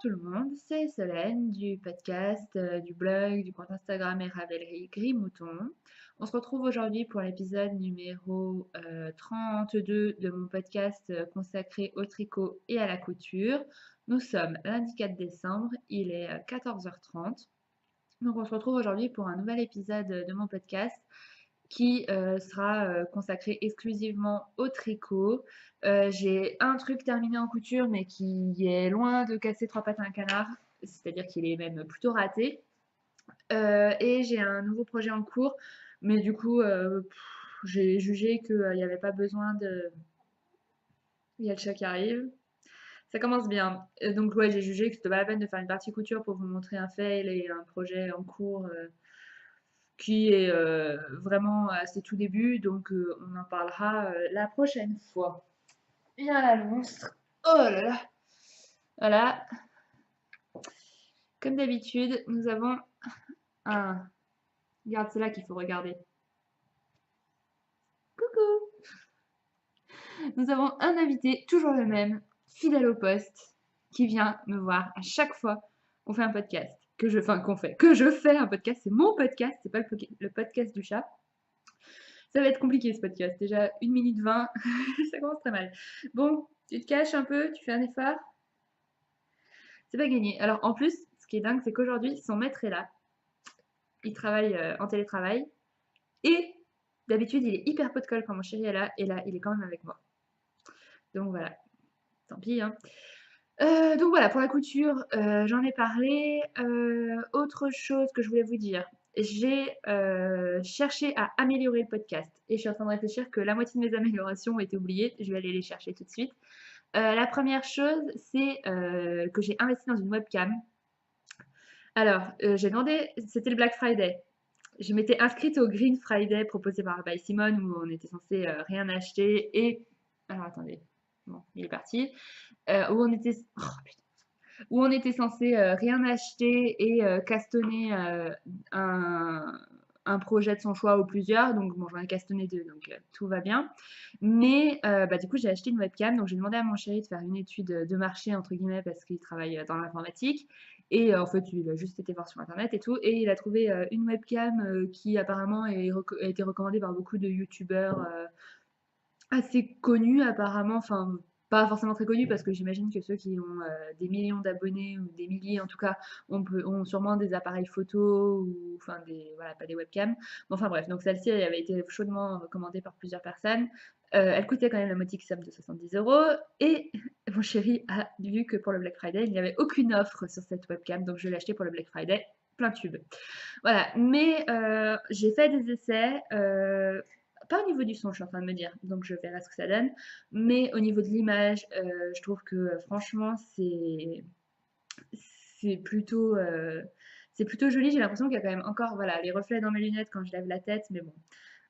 tout le monde, c'est Solène du podcast, du blog, du compte Instagram et Ravelry Gris-Mouton. On se retrouve aujourd'hui pour l'épisode numéro 32 de mon podcast consacré au tricot et à la couture. Nous sommes lundi 4 décembre, il est 14h30. Donc on se retrouve aujourd'hui pour un nouvel épisode de mon podcast qui sera consacré exclusivement au tricot. J'ai un truc terminé en couture, mais qui est loin de casser trois pattes à un canard, c'est-à-dire qu'il est même plutôt raté. Et j'ai un nouveau projet en cours, mais du coup, j'ai jugé qu'il n'y avait pas besoin de... Il y a le chat qui arrive. Ça commence bien. Donc ouais, j'ai jugé que c'était pas la peine de faire une partie couture pour vous montrer un fail et un projet en cours qui est vraiment à ses tout débuts, donc on en parlera la prochaine fois. Bien la monstre. Oh là là. Voilà. Comme d'habitude, nous avons un... Regarde, c'est là qu'il faut regarder. Coucou. Nous avons un invité, toujours le même, fidèle au poste, qui vient me voir à chaque fois qu'on fait un podcast. Que je fais un podcast, c'est mon podcast, c'est pas le podcast du chat. Ça va être compliqué ce podcast. Déjà 1 minute 20, ça commence très mal. Bon, tu te caches un peu, tu fais un effort. C'est pas gagné. Alors en plus, ce qui est dingue, c'est qu'aujourd'hui, son maître est là. Il travaille en télétravail. Et d'habitude, il est hyper pot de colle quand mon chéri est là. Et là, il est quand même avec moi. Donc voilà, tant pis. Hein. Donc voilà, pour la couture, j'en ai parlé. Autre chose que je voulais vous dire. J'ai cherché à améliorer le podcast. Et je suis en train de réfléchir que la moitié de mes améliorations ont été oubliées. Je vais aller les chercher tout de suite. La première chose, c'est que j'ai investi dans une webcam. Alors, j'ai demandé, c'était le Black Friday. Je m'étais inscrite au Green Friday proposé par By Simone où on était censé rien acheter et... Alors attendez, bon, il est parti. Où on était... Oh, putain. Où on était censé rien acheter et castonner un, un projet de son choix ou plusieurs. Donc bon, j'en ai castonné deux, donc tout va bien. Mais bah, du coup, j'ai acheté une webcam. Donc j'ai demandé à mon chéri de faire une étude de marché, entre guillemets, parce qu'il travaille dans l'informatique. Et en fait, il a juste été voir sur Internet et tout. Et il a trouvé une webcam qui apparemment a été recommandée par beaucoup de youtubeurs assez connus apparemment, enfin pas forcément très connus parce que j'imagine que ceux qui ont des millions d'abonnés ou des milliers en tout cas ont sûrement des appareils photo ou enfin des voilà pas des webcams. Bon, enfin bref, donc celle-ci elle avait été chaudement recommandée par plusieurs personnes. Elle coûtait quand même la modique somme de 70 € et mon chéri a vu que pour le Black Friday il n'y avait aucune offre sur cette webcam donc je l'ai acheté pour le Black Friday plein tube. Voilà, mais j'ai fait des essais. Pas au niveau du son, je suis en train de me dire, donc je verrai ce que ça donne. Mais au niveau de l'image, je trouve que franchement, c'est plutôt, euh, c'est plutôt joli. J'ai l'impression qu'il y a quand même encore voilà, les reflets dans mes lunettes quand je lève la tête, mais bon.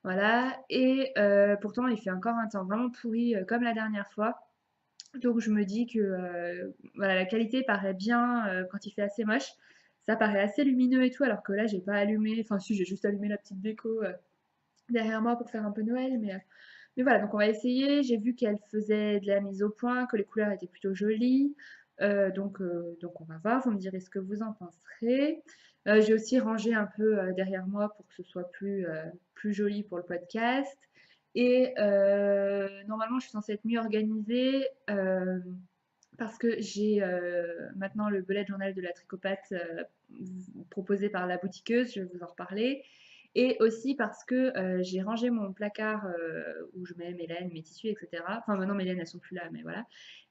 Voilà, et pourtant, il fait encore un temps vraiment pourri comme la dernière fois. Donc je me dis que voilà, la qualité paraît bien quand il fait assez moche. Ça paraît assez lumineux et tout, alors que là, j'ai pas allumé. Enfin, si, j'ai juste allumé la petite déco derrière moi pour faire un peu Noël, mais voilà, donc on va essayer. J'ai vu qu'elle faisait de la mise au point, que les couleurs étaient plutôt jolies. Donc on va voir, vous me direz ce que vous en penserez. J'ai aussi rangé un peu derrière moi pour que ce soit plus joli pour le podcast. Et normalement, je suis censée être mieux organisée parce que j'ai maintenant le bullet journal de la tricopathe proposé par la boutiqueuse, je vais vous en reparler. Et aussi parce que j'ai rangé mon placard où je mets mes laines, mes tissus, etc. Enfin, maintenant mes laines elles sont plus là, mais voilà.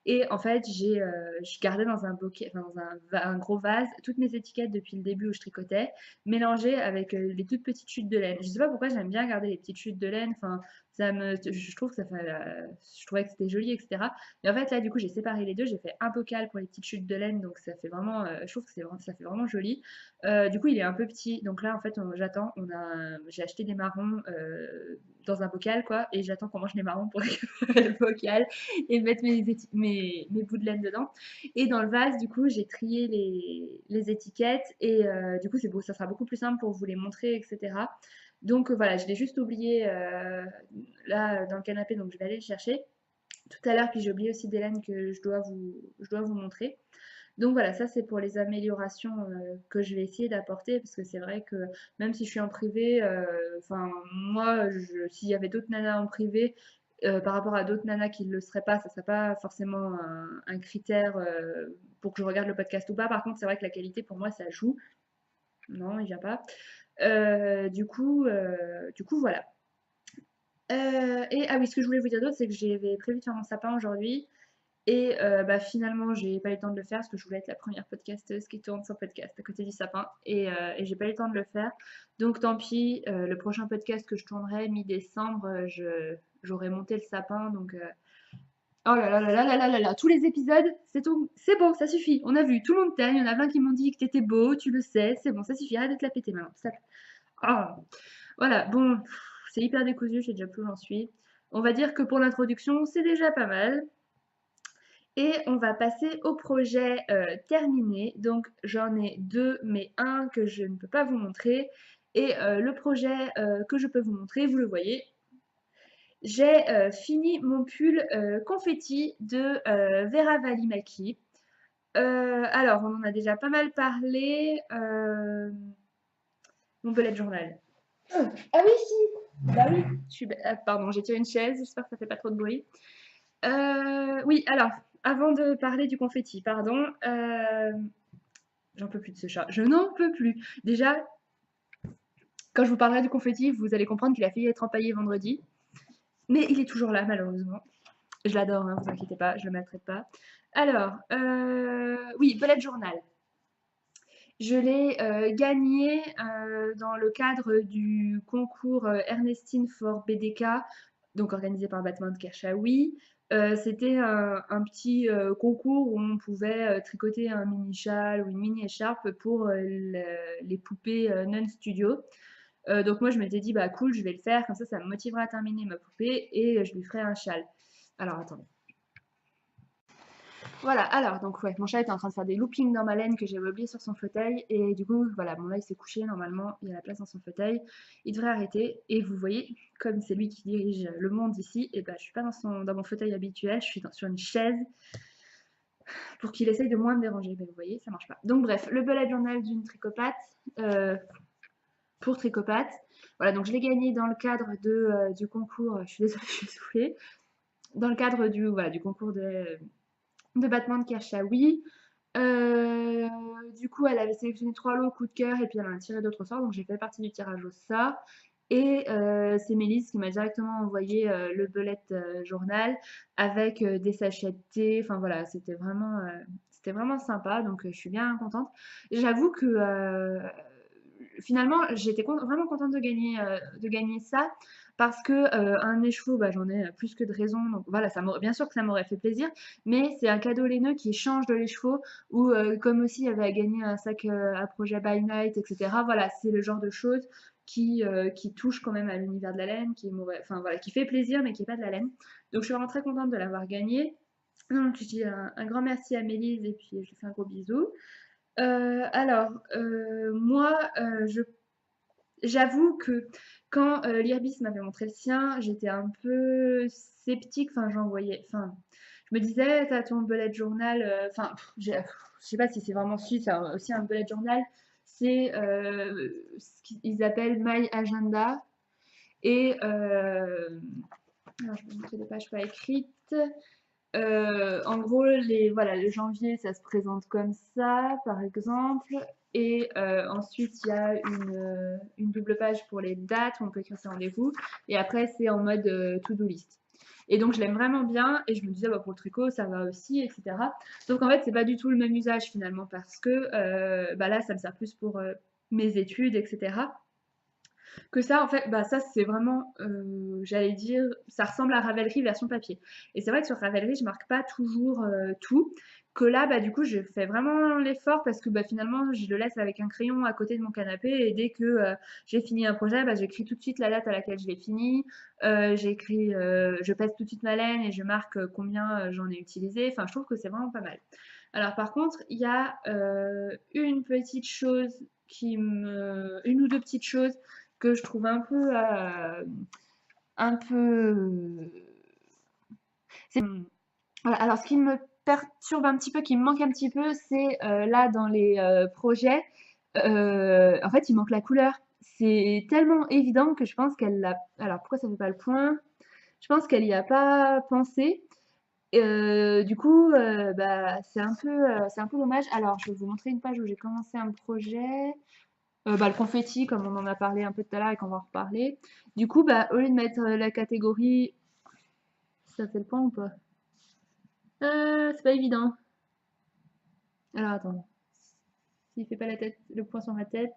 Et en fait, je gardais dans un bouquet, enfin, dans un gros vase toutes mes étiquettes depuis le début où je tricotais, mélangées avec les toutes petites chutes de laine. Je sais pas pourquoi j'aime bien garder les petites chutes de laine. Enfin, je trouve que ça fait, je trouvais que c'était joli, etc. Et en fait, là, du coup, j'ai séparé les deux. J'ai fait un bocal pour les petites chutes de laine, donc ça fait vraiment, je trouve que ça fait vraiment joli. Du coup, il est un peu petit. Donc là, en fait, j'attends. J'ai acheté des marrons dans un bocal, quoi, et j'attends qu'on mange les marrons pour récupérer le bocal et mettre mes bouts de laine dedans. Et dans le vase, du coup, j'ai trié les étiquettes et du coup, c'est beau, ça sera beaucoup plus simple pour vous les montrer, etc. Donc voilà, je l'ai juste oublié là dans le canapé, donc je vais aller le chercher tout à l'heure. Puis j'ai oublié aussi des laines que je dois vous montrer. Donc voilà, ça c'est pour les améliorations que je vais essayer d'apporter parce que c'est vrai que même si je suis en privé, enfin moi, s'il y avait d'autres nanas en privé, par rapport à d'autres nanas qui ne le seraient pas, ça serait pas forcément un critère pour que je regarde le podcast ou pas. Par contre, c'est vrai que la qualité pour moi ça joue. Non, il vient pas. Du coup, voilà. Et ah oui, ce que je voulais vous dire d'autre, c'est que j'avais prévu de faire mon sapin aujourd'hui. Et bah, finalement, j'ai pas eu le temps de le faire parce que je voulais être la première podcasteuse qui tourne son podcast à côté du sapin. Et j'ai pas eu le temps de le faire. Donc tant pis, le prochain podcast que je tournerai mi-décembre, j'aurai monté le sapin. Donc oh là là là là là là là là, tous les épisodes, c'est tout, c'est bon, ça suffit. On a vu, tout le monde t'aime. Il y en a plein qui m'ont dit que t'étais beau, tu le sais, c'est bon, ça suffit. Arrête de te la péter maintenant. Ah. Voilà, bon, c'est hyper décousu, je sais déjà plus où j'en suis. On va dire que pour l'introduction, c'est déjà pas mal. Et on va passer au projet terminé. Donc j'en ai deux, mais un que je ne peux pas vous montrer. Et le projet que je peux vous montrer, vous le voyez. J'ai fini mon pull confetti de Vera Valimaki. Alors, on en a déjà pas mal parlé. Mon bullet journal. Ah oui, si! Bah oui, pardon, j'ai tiré une chaise, j'espère que ça fait pas trop de bruit. Oui, alors, avant de parler du confetti, pardon, j'en peux plus de ce chat, je n'en peux plus. Déjà, quand je vous parlerai du confetti, vous allez comprendre qu'il a failli être empaillé vendredi, mais il est toujours là, malheureusement. Je l'adore, hein, vous inquiétez pas, je le maltraite pas. Alors, oui, bullet journal. Je l'ai gagné dans le cadre du concours Ernestine for BDK, donc organisé par Batman de Kershawi. C'était un petit concours où on pouvait tricoter un mini châle ou une mini écharpe pour les poupées non-studio. Donc moi je m'étais dit bah cool, je vais le faire, comme ça me motivera à terminer ma poupée et je lui ferai un châle. Alors attendez. Voilà, alors, donc ouais, mon chat était en train de faire des loopings dans ma laine que j'avais oublié sur son fauteuil. Et du coup, voilà, bon là, il s'est couché, normalement, il y a la place dans son fauteuil. Il devrait arrêter. Et vous voyez, comme c'est lui qui dirige le monde ici, et ben je suis pas dans mon fauteuil habituel, je suis sur une chaise pour qu'il essaye de moins me déranger. Mais vous voyez, ça marche pas. Donc bref, le bullet journal d'une tricopathe, pour tricopathe. Voilà, donc je l'ai gagné dans le cadre du concours, je suis désolée, je suis essoufflée, dans le cadre du concours de Batman de Kershawi. Du coup, elle avait sélectionné 3 lots coup de cœur et puis elle en a tiré d'autres sorts, donc j'ai fait partie du tirage au sort. Et c'est Mélisse qui m'a directement envoyé le bullet journal avec des sachets de thé. Enfin voilà, c'était vraiment sympa, donc je suis bien contente. J'avoue que finalement, j'étais vraiment contente de gagner ça parce que un écheveau, bah, j'en ai plus que de raison. Donc voilà, bien sûr que ça m'aurait fait plaisir, mais c'est un cadeau laineux qui change de l'écheveau ou comme aussi il y avait à gagner un sac à projet by night, etc. Voilà, c'est le genre de choses qui touche quand même à l'univers de la laine, enfin voilà, qui fait plaisir mais qui n'est pas de la laine. Donc je suis vraiment très contente de l'avoir gagné. Donc je dis un grand merci à Mélise et puis je lui fais un gros bisou. Alors, moi, j'avoue que quand l'Irbis m'avait montré le sien, j'étais un peu sceptique. Enfin, je me disais, t'as ton bullet journal. Enfin, je sais pas si c'est vraiment si, c'est aussi un bullet journal. C'est ce qu'ils appellent My Agenda. Et alors, je vais vous montrer des pages pas écrites. En gros, voilà, le janvier, ça se présente comme ça, par exemple. Et ensuite, il y a une double page pour les dates où on peut écrire ses rendez-vous. Et après, c'est en mode to-do list. Et donc, je l'aime vraiment bien. Et je me disais, bah, pour le tricot, ça va aussi, etc. Donc, en fait, c'est pas du tout le même usage finalement parce que bah, là, ça me sert plus pour mes études, etc. Que ça, en fait, bah ça c'est vraiment, j'allais dire, ça ressemble à Ravelry version papier. Et c'est vrai que sur Ravelry, je marque pas toujours tout. Que là, bah du coup, je fais vraiment l'effort parce que bah, finalement, je le laisse avec un crayon à côté de mon canapé et dès que j'ai fini un projet, bah, j'écris tout de suite la date à laquelle je l'ai fini. Je pèse tout de suite ma laine et je marque combien j'en ai utilisé. Enfin, je trouve que c'est vraiment pas mal. Alors par contre, il y a une petite chose une ou deux petites choses que je trouve un peu, voilà, alors ce qui me perturbe un petit peu, qui me manque un petit peu, c'est là dans les projets, en fait, il manque la couleur. C'est tellement évident que je pense qu'elle l'a. Alors pourquoi ça fait pas le point? Je pense qu'elle y a pas pensé. Du coup, bah, c'est un peu dommage. Alors, je vais vous montrer une page où j'ai commencé un projet. Bah, le confetti, comme on en a parlé un peu tout à l'heure et qu'on va en reparler. Du coup, bah, au lieu de mettre la catégorie, ça fait le point ou pas? C'est pas évident. Alors, attends. S'il fait pas la tête, le point sur ma tête.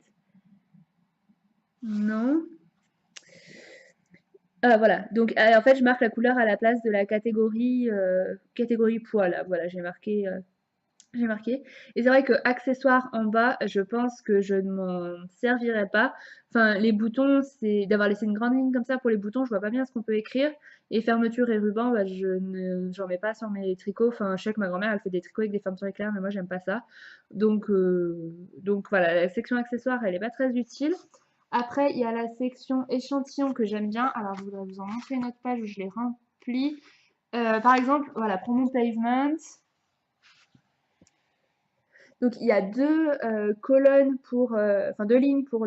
Non. Ah, voilà. Donc, en fait, je marque la couleur à la place de la catégorie poil. Voilà, j'ai marqué. Et c'est vrai que accessoires en bas, je pense que je ne m'en servirai pas. Enfin, les boutons, c'est d'avoir laissé une grande ligne comme ça pour les boutons, je vois pas bien ce qu'on peut écrire. Et fermeture et ruban, bah, j'en mets pas sur mes tricots. Enfin, je sais que ma grand-mère, elle fait des tricots avec des fermetures éclairs, mais moi, j'aime pas ça. Donc voilà, la section accessoires, elle est pas très utile. Après, il y a la section échantillons que j'aime bien. Alors, je voudrais vous en montrer une autre page où je les remplis. Par exemple, voilà, pour mon pavement. Donc il y a deux colonnes enfin deux lignes pour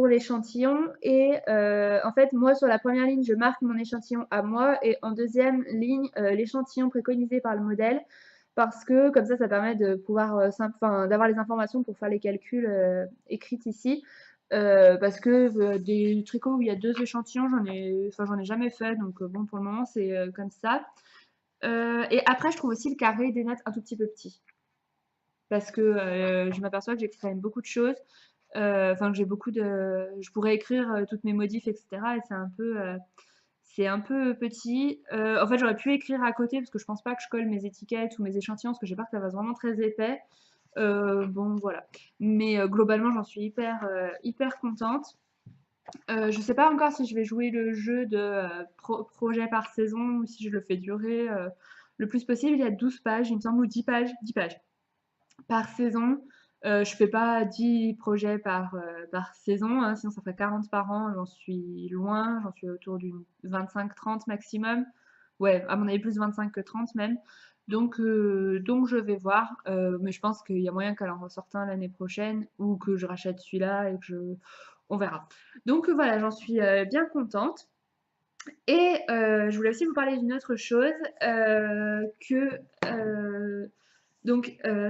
l'échantillon et en fait moi sur la première ligne je marque mon échantillon à moi et en deuxième ligne l'échantillon préconisé par le modèle parce que comme ça permet de pouvoir enfin, d'avoir les informations pour faire les calculs écrites ici. Parce que des tricots où il y a deux échantillons j'en ai jamais fait donc bon pour le moment c'est comme ça. Et après je trouve aussi le carré des notes un tout petit peu petit parce que je m'aperçois que j'écris quand même beaucoup de choses. Enfin, que j'ai beaucoup de. Je pourrais écrire toutes mes modifs, etc. Et c'est un peu petit. En fait, j'aurais pu écrire à côté parce que je pense pas que je colle mes étiquettes ou mes échantillons parce que j'ai peur que ça fasse vraiment très épais. Bon, voilà. Mais globalement, j'en suis hyper contente. Je sais pas encore si je vais jouer le jeu de projet par saison ou si je le fais durer le plus possible. Il y a 12 pages, il me semble, ou 10 pages. 10 pages par saison. Je fais pas 10 projets par saison, hein, sinon ça ferait 40 par an, j'en suis loin, j'en suis autour d'une 25-30 maximum. Ouais, à mon avis plus 25 que 30 même. Donc je vais voir, mais je pense qu'il y a moyen qu'elle en ressorte un l'année prochaine ou que je rachète celui-là et que on verra. Donc voilà, j'en suis bien contente. Et je voulais aussi vous parler d'une autre chose que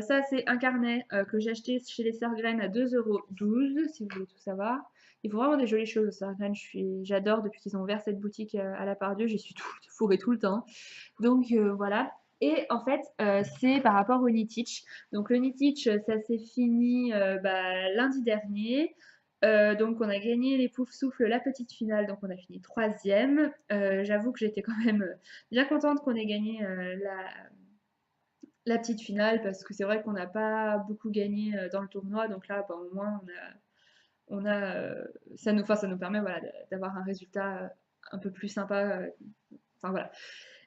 ça, c'est un carnet que j'ai acheté chez les Sœurs Graines à 2,12 € si vous voulez tout savoir. Ils font vraiment des jolies choses aux Sœurs Graines. J'adore depuis qu'ils ont ouvert cette boutique à la Pardieu. J'y suis fourrée tout le temps. Donc voilà. Et en fait, c'est par rapport au Knitich. Donc le Knitich, ça s'est fini lundi dernier. Donc on a gagné les Pouf Souffles, la petite finale, donc on a fini troisième. J'avoue que j'étais quand même bien contente qu'on ait gagné la petite finale parce que c'est vrai qu'on n'a pas beaucoup gagné dans le tournoi. Donc là, bah, au moins, ça nous permet voilà, d'avoir un résultat un peu plus sympa. Enfin voilà.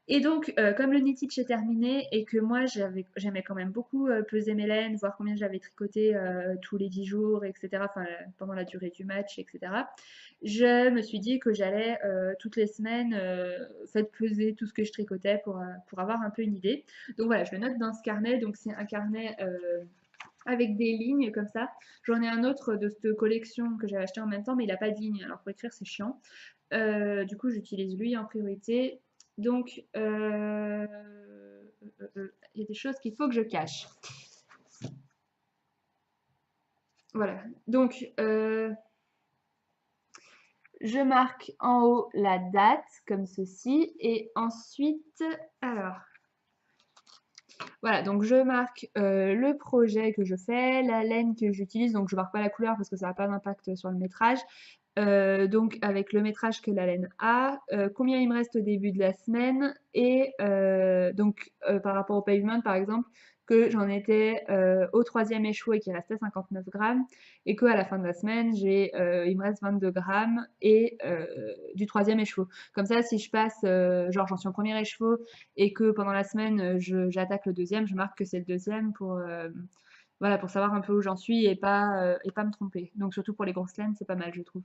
Et donc, comme le knittage est terminé et que moi j'aimais quand même beaucoup peser mes laines, voir combien j'avais tricoté tous les 10 jours, etc., enfin, pendant la durée du match, etc., je me suis dit que j'allais toutes les semaines faire peser tout ce que je tricotais pour avoir un peu une idée. Donc voilà, je le note dans ce carnet. Donc c'est un carnet avec des lignes comme ça. J'en ai un autre de cette collection que j'avais acheté en même temps, mais il n'a pas de ligne. Alors pour écrire, c'est chiant. Du coup, j'utilise lui en priorité. Donc, il y a des choses qu'il faut que je cache. Voilà. Donc, je marque en haut la date, comme ceci. Et ensuite, alors, voilà. Donc, je marque le projet que je fais, la laine que j'utilise. Donc, je marque pas la couleur parce que ça n'a pas d'impact sur le métrage. Donc avec le métrage que la laine a, combien il me reste au début de la semaine et par rapport au pavement par exemple, que j'en étais au troisième écheveau et qu'il restait 59 grammes et qu'à la fin de la semaine, il me reste 22 grammes et du troisième écheveau. Comme ça, si je passe, genre j'en suis au premier écheveau et que pendant la semaine, j'attaque le deuxième, je marque que c'est le deuxième voilà, pour savoir un peu où j'en suis et pas me tromper. Donc surtout pour les grosses laines, c'est pas mal, je trouve.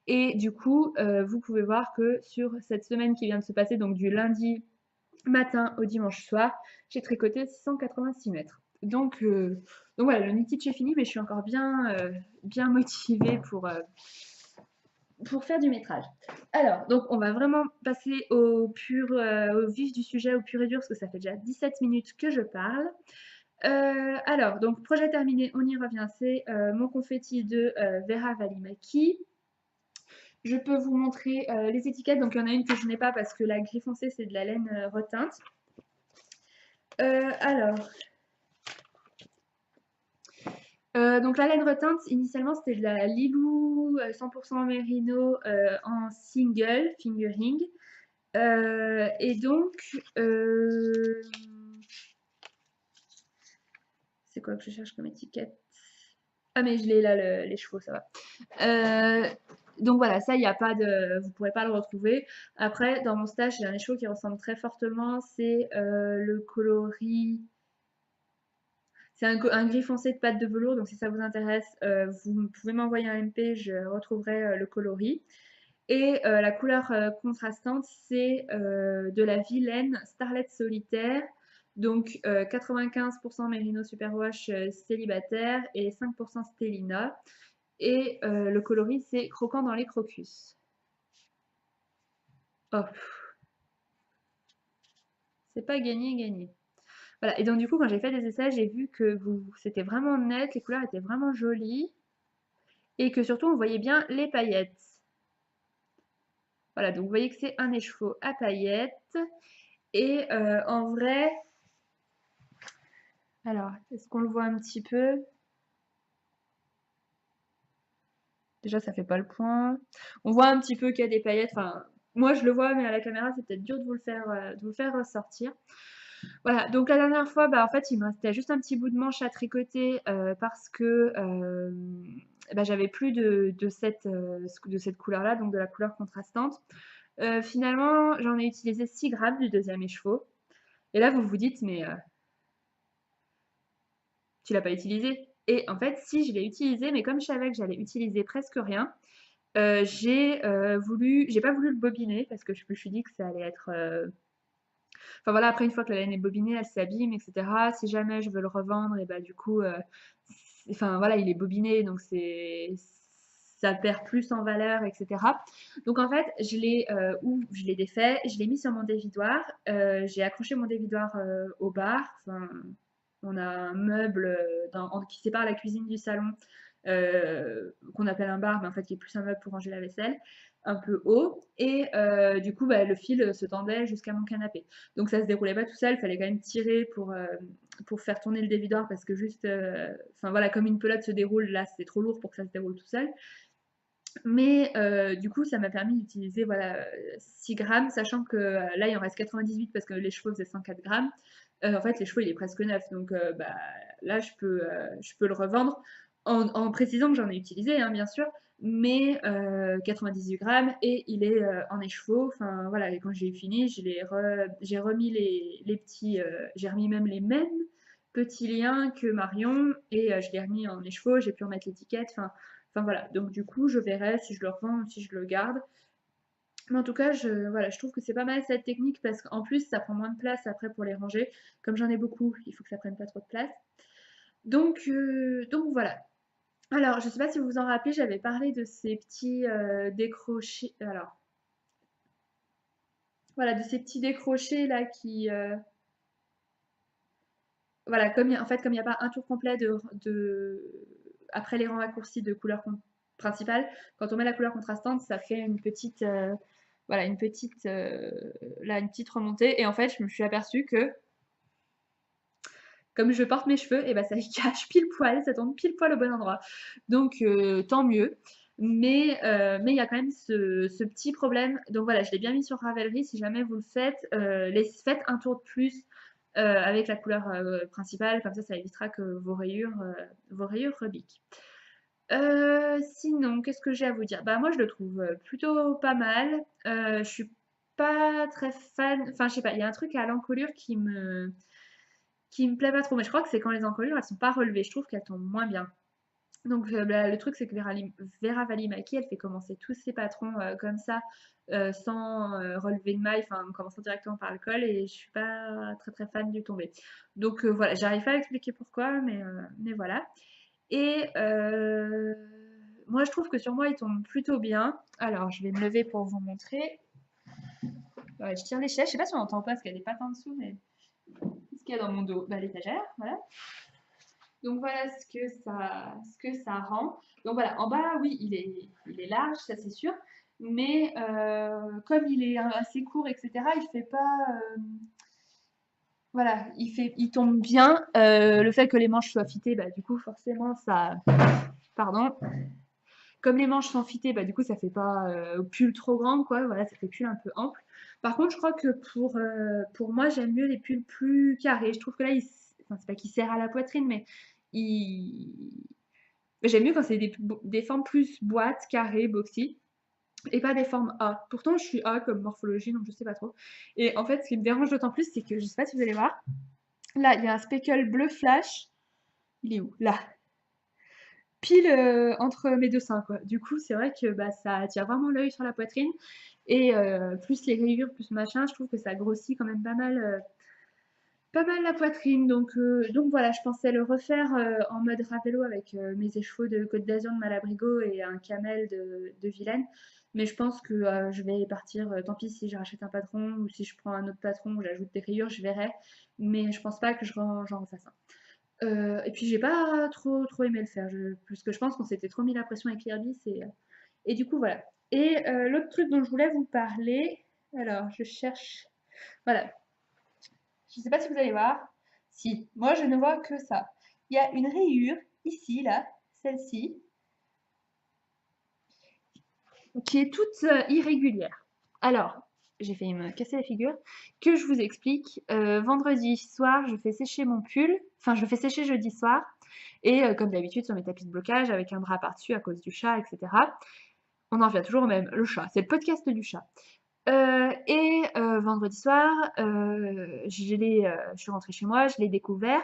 Et du coup, vous pouvez voir que sur cette semaine qui vient de se passer, donc du lundi matin au dimanche soir, j'ai tricoté 186 mètres. Donc voilà, le knitted est fini, mais je suis encore bien motivée pour faire du métrage. Alors, donc on va vraiment passer au vif du sujet, au pur et dur, parce que ça fait déjà 17 minutes que je parle. Alors, donc projet terminé, on y revient, c'est mon confetti de Vera Valimaki. Je peux vous montrer les étiquettes, donc il y en a une que je n'ai pas parce que la gris foncé c'est de la laine reteinte. Alors, donc la laine reteinte, initialement c'était de la Lilou 100% Merino en single, fingering. Et donc, c'est quoi que je cherche comme étiquette? Ah mais je l'ai là, les chevaux, ça va. Donc voilà, ça, il n'y a pas de... Vous ne pourrez pas le retrouver. Après, dans mon stage, j'ai un écheveau qui ressemble très fortement. C'est le coloris... C'est un gris foncé de pâte de velours. Donc si ça vous intéresse, vous pouvez m'envoyer un MP, je retrouverai le coloris. Et la couleur contrastante, c'est de la vilaine Starlet Solitaire. Donc 95% Merino Superwash célibataire et 5% Stellina. Et le coloris, c'est Croquant dans les crocus. Oh, c'est pas gagné. Voilà, et donc du coup, quand j'ai fait des essais, j'ai vu que c'était vraiment net, les couleurs étaient vraiment jolies, et que surtout, on voyait bien les paillettes. Voilà, donc vous voyez que c'est un écheveau à paillettes. Et en vrai, alors, est-ce qu'on le voit un petit peu? Déjà, ça fait pas le point. On voit un petit peu qu'il y a des paillettes. Enfin, moi, je le vois, mais à la caméra, c'est peut-être dur de vous le faire ressortir. Voilà, donc la dernière fois, bah, en fait, il me restait juste un petit bout de manche à tricoter parce que bah, j'avais plus de cette couleur-là, donc de la couleur contrastante. Finalement, j'en ai utilisé 6 grammes du deuxième écheveau. Et là, vous vous dites, mais tu l'as pas utilisé? Et en fait, si, je l'ai utilisé, mais comme je savais que j'allais utiliser presque rien, j'ai pas voulu le bobiner parce que je me suis dit que ça allait être enfin voilà, après une fois que la laine est bobinée, elle s'abîme, etc. Si jamais je veux le revendre, et bah du coup, enfin voilà, il est bobiné, donc ça perd plus en valeur, etc. Donc en fait, je l'ai défait, je l'ai mis sur mon dévidoir, j'ai accroché mon dévidoir au bar. Enfin, on a un meuble qui sépare la cuisine du salon, qu'on appelle un bar, mais en fait qui est plus un meuble pour ranger la vaisselle, un peu haut. Et du coup, bah, le fil se tendait jusqu'à mon canapé. Donc ça se déroulait pas tout seul, il fallait quand même tirer pour faire tourner le dévidoir parce que juste, enfin voilà, comme une pelote se déroule, là c'est trop lourd pour que ça se déroule tout seul. Mais du coup, ça m'a permis d'utiliser voilà, 6 grammes, sachant que là il en reste 98 parce que les chevaux faisaient 104 grammes. En fait, les chevaux il est presque neuf, donc bah, là je peux le revendre en précisant que j'en ai utilisé, hein, bien sûr, mais 98 grammes et il est en écheveau. Enfin voilà, et quand j'ai fini, j'ai remis les petits, j'ai remis même les mêmes petits liens que Marion et je l'ai remis en écheveau, j'ai pu remettre l'étiquette. Enfin voilà, donc du coup, je verrai si je le revends ou si je le garde. Mais en tout cas, voilà, je trouve que c'est pas mal cette technique parce qu'en plus, ça prend moins de place après pour les ranger. Comme j'en ai beaucoup, il faut que ça prenne pas trop de place. Donc voilà. Alors, je sais pas si vous vous en rappelez, j'avais parlé de ces petits décrochés. Alors, voilà, de ces petits décrochés là qui. Voilà, en fait, comme il n'y a pas un tour complet après les rangs raccourcis de couleur principale, quand on met la couleur contrastante, ça fait une petite, voilà, là, une petite remontée. Et en fait, je me suis aperçue que, comme je porte mes cheveux, et ben ça cache pile poil, ça tombe pile poil au bon endroit. Donc, tant mieux. Mais il y a quand même ce petit problème. Donc voilà, je l'ai bien mis sur Ravelry. Si jamais vous le faites, faites un tour de plus avec la couleur principale. Comme ça évitera que vos rayures rebiquent. Sinon, qu'est-ce que j'ai à vous dire? Bah moi je le trouve plutôt pas mal. Je suis pas très fan. Enfin, je sais pas, il y a un truc à l'encolure qui me plaît pas trop. Mais je crois que c'est quand les encolures elles sont pas relevées. Je trouve qu'elles tombent moins bien. Donc bah, le truc c'est que Vera Valimaki, elle fait commencer tous ses patrons comme ça, sans relever de maille, enfin en commençant directement par le col et je suis pas très très fan du tombé. Donc voilà, j'arrive pas à expliquer pourquoi, mais voilà. Et moi je trouve que sur moi il tombe plutôt bien. Alors je vais me lever pour vous montrer. Ouais, je tire l'échelle, je sais pas si on entend pas parce qu'il y a des pattes en dessous, mais qu'est-ce qu'il y a dans mon dos? Bah l'étagère, voilà. Donc voilà ce que ça rend. Donc voilà, en bas, oui, il est large, ça c'est sûr. Mais comme il est assez court, etc., il fait pas. Voilà, il tombe bien. Le fait que les manches soient fitées, bah, du coup, forcément, ça. Pardon. Comme les manches sont fitées, bah, du coup, ça fait pas pull trop grand, quoi. Voilà, ça fait pull un peu ample. Par contre, je crois que pour moi, j'aime mieux les pulls plus carrés. Je trouve que là, enfin, c'est pas qu'il serre à la poitrine, mais il, j'aime mieux quand c'est des formes plus boîtes, carrées, boxy, et pas des formes A. Pourtant, je suis A comme morphologie, donc je sais pas trop. Et en fait, ce qui me dérange d'autant plus, c'est que je sais pas si vous allez voir. Là, il y a un speckle bleu flash. Il est où? Là. Pile entre mes deux seins, quoi. Du coup, c'est vrai que bah, ça attire vraiment l'œil sur la poitrine. Et plus les rayures, plus machin, je trouve que ça grossit quand même pas mal la poitrine, donc voilà, je pensais le refaire en mode ravello avec mes échevaux de Côte d'Azur de Malabrigo et un camel de Vilaine. Mais je pense que je vais partir, tant pis si je rachète un patron ou si je prends un autre patron où j'ajoute des rayures, je verrai. Mais je pense pas que j'en refasse un. Et puis j'ai pas trop aimé le faire, parce que je pense qu'on s'était trop mis la pression avec l'Irbis et du coup voilà. Et l'autre truc dont je voulais vous parler, alors je cherche, voilà, je ne sais pas si vous allez voir. Si, moi je ne vois que ça. Il y a une rayure ici, là, celle-ci, qui est toute irrégulière. Alors, j'ai failli me casser la figure. Que je vous explique. Vendredi soir, je fais sécher mon pull. Enfin, je le fais sécher jeudi soir. Et comme d'habitude, sur mes tapis de blocage, avec un drap par-dessus à cause du chat, etc. On en revient toujours au même. Le chat, c'est le podcast du chat. Vendredi soir, je suis rentrée chez moi, je l'ai découvert.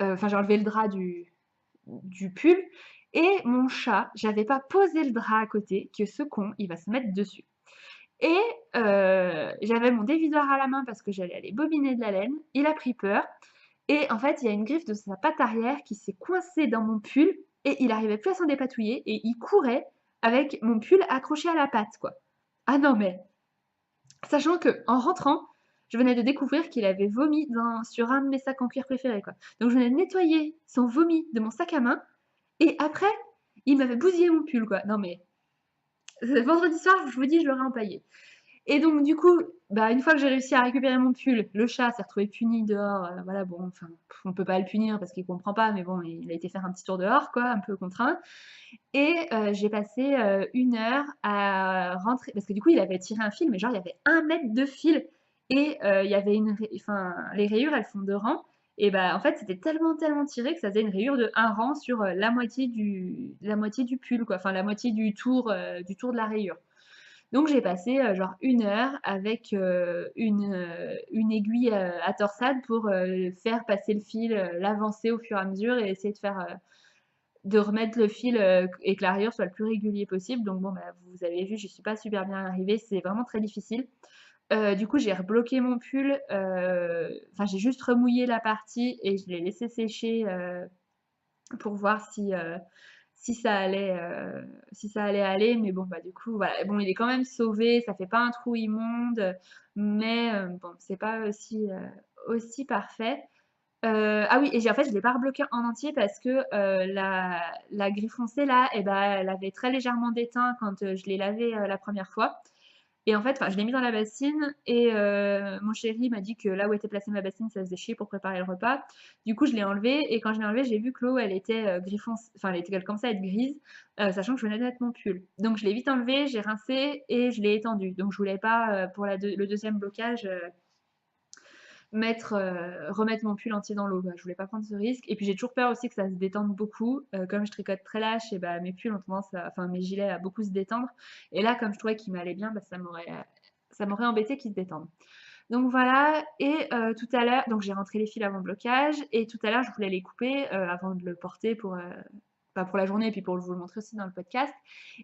Enfin, j'ai enlevé le drap du pull. Et mon chat, j'avais pas posé le drap à côté, que ce con, il va se mettre dessus. Et j'avais mon dévidoir à la main parce que j'allais aller bobiner de la laine. Il a pris peur. Et en fait, il y a une griffe de sa patte arrière qui s'est coincée dans mon pull et il arrivait plus à s'en dépatouiller et il courait avec mon pull accroché à la patte, quoi. Ah non, mais sachant que en rentrant, je venais de découvrir qu'il avait vomi sur un de mes sacs en cuir préférés, quoi. Donc je venais de nettoyer son vomi de mon sac à main et après, il m'avait bousillé mon pull, quoi. Non mais, vendredi soir, je vous dis, je l'aurais empaillé. Et donc du coup, bah, une fois que j'ai réussi à récupérer mon pull, le chat s'est retrouvé puni dehors. Voilà, bon, enfin, on peut pas le punir parce qu'il comprend pas, mais bon, il a été faire un petit tour dehors, quoi, un peu contraint. Et j'ai passé 1 heure à rentrer, parce que du coup, il avait tiré un fil, mais genre, il y avait 1 mètre de fil. Et il y avait enfin, les rayures, elles font 2 rangs. Et bah, en fait, c'était tellement tiré que ça faisait une rayure de 1 rang sur la moitié du pull, quoi. Enfin, la moitié du tour de la rayure. Donc j'ai passé genre 1 heure avec une aiguille à torsade pour faire passer le fil, l'avancer au fur et à mesure et essayer de remettre le fil et que la rayure soit le plus régulier possible. Donc bon, bah, vous avez vu, je suis pas super bien arrivée, c'est vraiment très difficile. Du coup, j'ai rebloqué mon pull, enfin j'ai juste remouillé la partie et je l'ai laissé sécher pour voir si ça allait aller. Mais bon, bah du coup, voilà. Bon, il est quand même sauvé, ça fait pas un trou immonde, mais bon, c'est pas aussi parfait. Ah oui, et en fait, je l'ai pas rebloqué en entier parce que la grille foncée là, et ben, elle avait très légèrement déteint quand je l'ai lavé la première fois. Et en fait, enfin, je l'ai mis dans la bassine et mon chéri m'a dit que là où était placée ma bassine, ça faisait chier pour préparer le repas. Du coup, je l'ai enlevé et quand je l'ai enlevé, j'ai vu que l'eau, elle était enfin, elle commençait à être grise, sachant que je venais de mettre mon pull. Donc, je l'ai vite enlevé, j'ai rincé et je l'ai étendu. Donc, je voulais pas, pour le deuxième blocage, remettre mon pull entier dans l'eau. Je voulais pas prendre ce risque. Et puis j'ai toujours peur aussi que ça se détende beaucoup. Comme je tricote très lâche, et bah, mes pulls ont tendance enfin mes gilets à beaucoup se détendre. Et là, comme je trouvais qu'il m'allait bien, bah, ça m'aurait embêté qu'il se détende. Donc voilà, et tout à l'heure, donc j'ai rentré les fils avant le blocage, et tout à l'heure je voulais les couper avant de le porter enfin, pour la journée et puis pour vous le montrer aussi dans le podcast.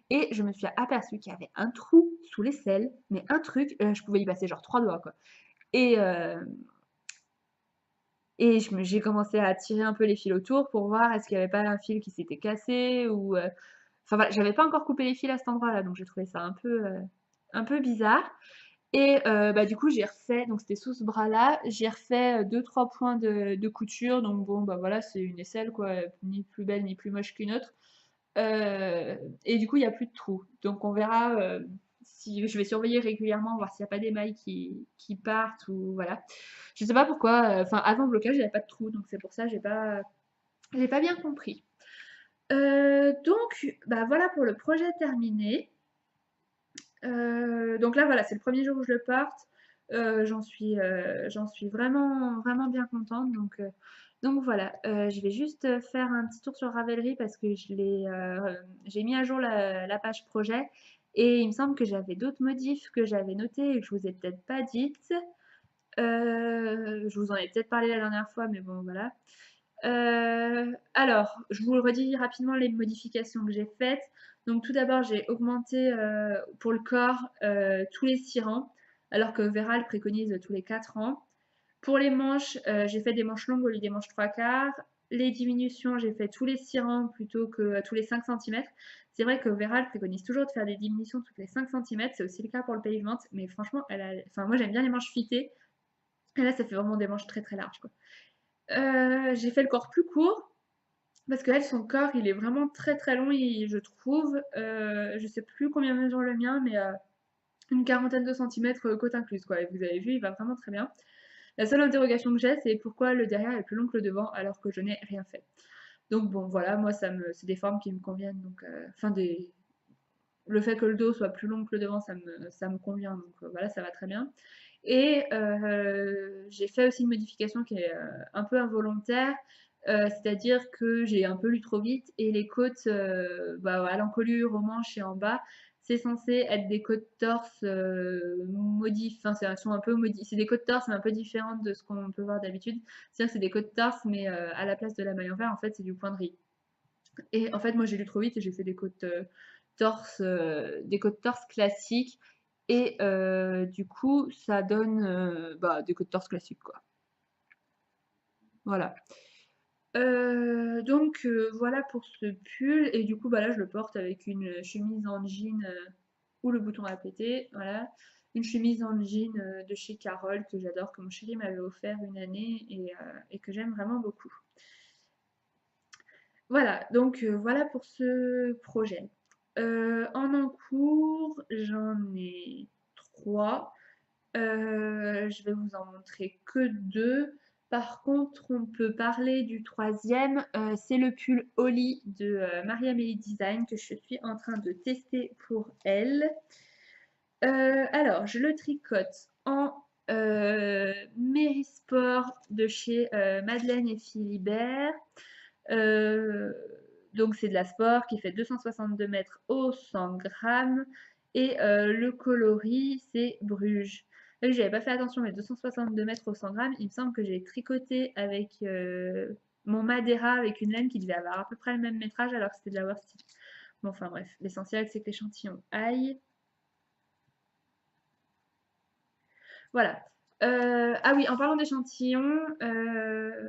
Et je me suis aperçue qu'il y avait un trou sous l'aisselle, mais un truc, je pouvais y passer genre 3 doigts quoi. Et, j'ai commencé à tirer un peu les fils autour pour voir est-ce qu'il n'y avait pas un fil qui s'était cassé ou enfin voilà, j'avais pas encore coupé les fils à cet endroit-là, donc j'ai trouvé ça un peu bizarre. Et bah, du coup, j'ai refait, donc c'était sous ce bras-là, j'ai refait 2-3 points de couture. Donc bon, bah voilà, c'est une aisselle quoi, ni plus belle ni plus moche qu'une autre. Et du coup, il n'y a plus de trou. Donc on verra si je vais surveiller régulièrement, voir s'il n'y a pas d'émail qui partent ou voilà. Je sais pas pourquoi, enfin avant le blocage, il n'y avait pas de trou, donc c'est pour ça j'ai pas bien compris. Donc bah voilà pour le projet terminé. Donc là voilà, c'est le premier jour où je le porte. J'en suis vraiment, vraiment bien contente. Donc voilà, je vais juste faire un petit tour sur Ravelry parce que j'ai mis à jour la page projet et il me semble que j'avais d'autres modifs que j'avais notés et que je vous ai peut-être pas dites. Je vous en ai peut-être parlé la dernière fois, mais bon voilà. Alors, je vous redis rapidement les modifications que j'ai faites. Donc tout d'abord, j'ai augmenté pour le corps tous les 6 rangs, alors que Veral préconise tous les 4 rangs. Pour les manches, j'ai fait des manches longues au lieu des manches 3/4. Les diminutions, j'ai fait tous les 6 rangs plutôt que tous les 5 cm. C'est vrai que Veral préconise toujours de faire des diminutions toutes les 5 cm. C'est aussi le cas pour le pavement. Mais franchement, enfin, moi j'aime bien les manches fitées. Et là, ça fait vraiment des manches très très larges, quoi. J'ai fait le corps plus court parce que elle, son corps, il est vraiment très très long, je trouve. Je sais plus combien mesure le mien, mais une quarantaine de centimètres côte incluse, quoi. Et vous avez vu, il va vraiment très bien. La seule interrogation que j'ai, c'est pourquoi le derrière est plus long que le devant alors que je n'ai rien fait. Donc bon, voilà, moi, c'est des formes qui me conviennent. Donc, enfin, le fait que le dos soit plus long que le devant, ça me convient. Donc voilà, ça va très bien. Et j'ai fait aussi une modification qui est un peu involontaire, c'est-à-dire que j'ai un peu lu trop vite et les côtes bah, à l'encolure, aux manches et en bas, c'est censé être des côtes torse enfin elles sont un peu c'est des côtes torse mais un peu différentes de ce qu'on peut voir d'habitude. C'est-à-dire que c'est des côtes torse mais à la place de la maille en fer, en fait, c'est du point de riz. Et en fait, moi, j'ai lu trop vite et j'ai fait des côtes torse classiques. Et du coup, ça donne bah, des côtes torse classiques, quoi. Voilà. Donc voilà pour ce pull. Et du coup, bah là, je le porte avec une chemise en jean où le bouton a pété. Voilà. Une chemise en jean de chez Carole que j'adore, que mon chéri m'avait offert une année et que j'aime vraiment beaucoup. Voilà, donc voilà pour ce projet. En cours, j'en ai 3. Je vais vous en montrer que 2. Par contre, on peut parler du troisième. C'est le pull Oli de Marie-Amélie Design que je suis en train de tester pour elle. Alors, je le tricote en Mérisport de chez Madeleine et Philibert. Euh, donc c'est de la sport qui fait 262 mètres au 100 grammes. Et le coloris, c'est Bruges. Là, j'avais pas fait attention, mais 262 mètres au 100 grammes, il me semble que j'ai tricoté avec mon Madeira avec une laine qui devait avoir à peu près le même métrage alors que c'était de la worsted. Bon, enfin bref, l'essentiel c'est que l'échantillon aille. Voilà. Ah oui, en parlant d'échantillons, je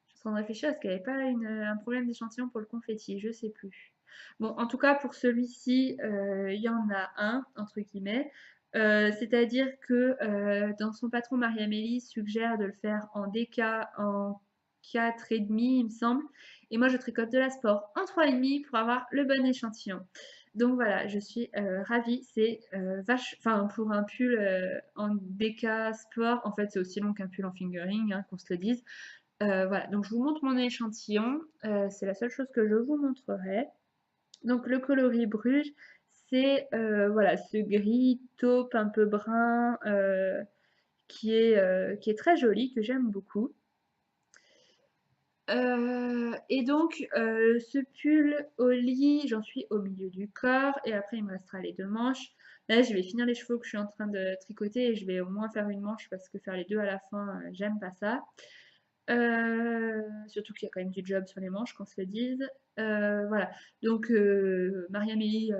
suis en train de réfléchir, est-ce qu'il n'y avait pas un problème d'échantillon pour le confetti? Je sais plus. Bon, en tout cas, pour celui-ci, il y en a un, entre guillemets. C'est-à-dire que dans son patron, Marie-Amélie suggère de le faire en DK en 4,5, il me semble. Et moi, je tricote de la sport en 3,5 pour avoir le bon échantillon. Donc voilà, je suis ravie. C'est enfin, pour un pull en DK sport, en fait, c'est aussi long qu'un pull en fingering, hein, qu'on se le dise. Voilà, donc je vous montre mon échantillon. C'est la seule chose que je vous montrerai. Donc le coloris Bruges, c'est voilà, ce gris taupe un peu brun qui est très joli, que j'aime beaucoup. Et donc ce pull au lit, j'en suis au milieu du corps et après il me restera les 2 manches. Là, je vais finir les chevaux que je suis en train de tricoter et je vais au moins faire une manche parce que faire les deux à la fin, j'aime pas ça. Surtout qu'il y a quand même du job sur les manches, qu'on se le dise. Voilà. Donc, Marie-Amélie,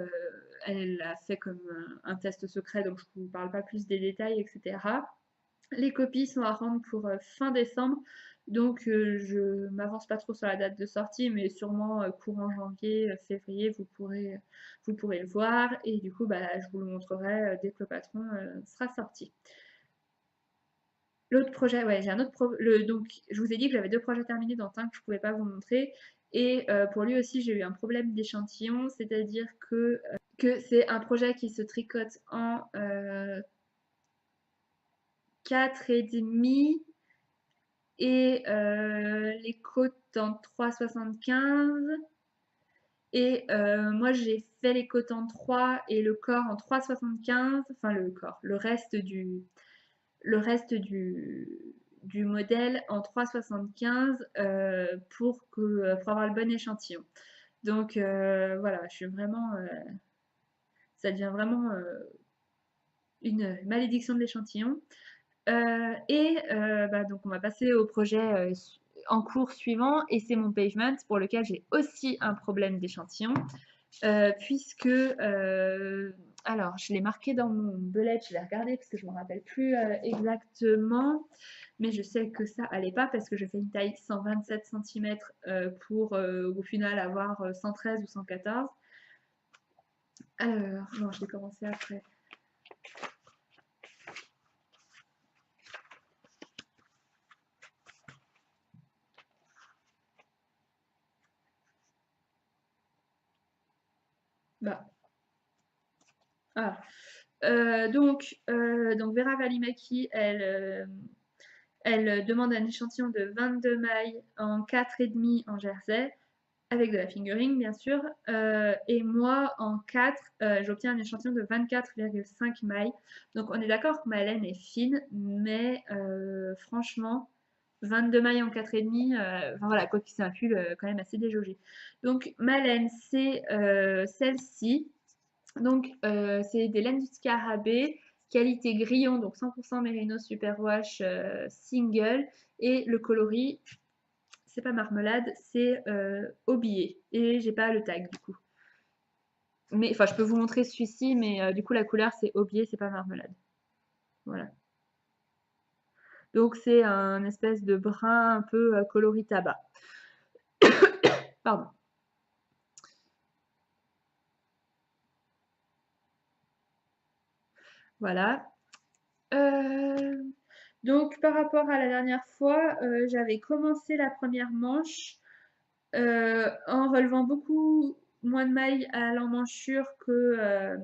elle a fait comme un test secret, donc je ne vous parle pas plus des détails, etc. Les copies sont à rendre pour fin décembre, donc je m'avance pas trop sur la date de sortie, mais sûrement courant janvier, février, vous pourrez le voir, et du coup, bah, je vous le montrerai dès que le patron sera sorti. L'autre projet, ouais, j'ai un autre donc je vous ai dit que j'avais 2 projets terminés dans un que je pouvais pas vous montrer, et pour lui aussi j'ai eu un problème d'échantillon, c'est-à-dire que c'est un projet qui se tricote en 4,5 et les côtes en 3,75. Et moi, j'ai fait les côtes en 3 et le corps en 3,75. Enfin, le corps, le reste du modèle en 3,75 pour avoir le bon échantillon. Donc voilà, je suis vraiment. Ça devient vraiment une malédiction de l'échantillon. Bah, donc on va passer au projet en cours suivant, et c'est mon pavement pour lequel j'ai aussi un problème d'échantillon, puisque alors je l'ai marqué dans mon bullet, je vais regarder parce que je ne me rappelle plus exactement, mais je sais que ça allait pas parce que je fais une taille 127 cm pour au final avoir 113 ou 114. Alors, non, je vais commencer après. Bah. Ah. Donc Vera Valimaki, elle demande un échantillon de 22 mailles en 4,5 en jersey, avec de la fingering bien sûr. Et moi, en 4, j'obtiens un échantillon de 24,5 mailles. Donc on est d'accord que ma laine est fine, mais franchement, 22 mailles en 4,5, enfin voilà, quoi qu'il c'est un pull quand même assez déjaugé. Donc ma laine, c'est celle-ci. Donc, c'est des laines du scarabée, qualité grillon, donc 100% Merino Superwash single. Et le coloris, c'est pas marmelade, c'est aubier. Et j'ai pas le tag du coup. Mais enfin, je peux vous montrer celui-ci, mais du coup, la couleur c'est aubier, c'est pas marmelade. Voilà. Donc, c'est un espèce de brun un peu coloris tabac. Pardon. Voilà. Donc, par rapport à la dernière fois, j'avais commencé la première manche en relevant beaucoup moins de mailles à l'emmanchure que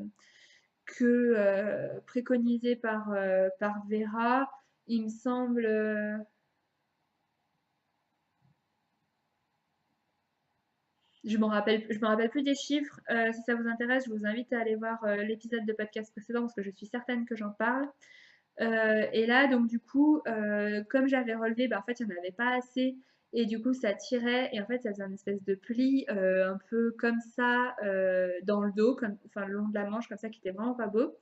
préconisé par Vera. Il me semble. Je me rappelle plus des chiffres. Si ça vous intéresse, je vous invite à aller voir l'épisode de podcast précédent parce que je suis certaine que j'en parle. Et là, donc du coup, comme j'avais relevé, bah, en fait, il n'y en avait pas assez. Et du coup, ça tirait. Et en fait, ça faisait une espèce de pli un peu comme ça dans le dos, enfin le long de la manche, comme ça, qui était vraiment pas beau.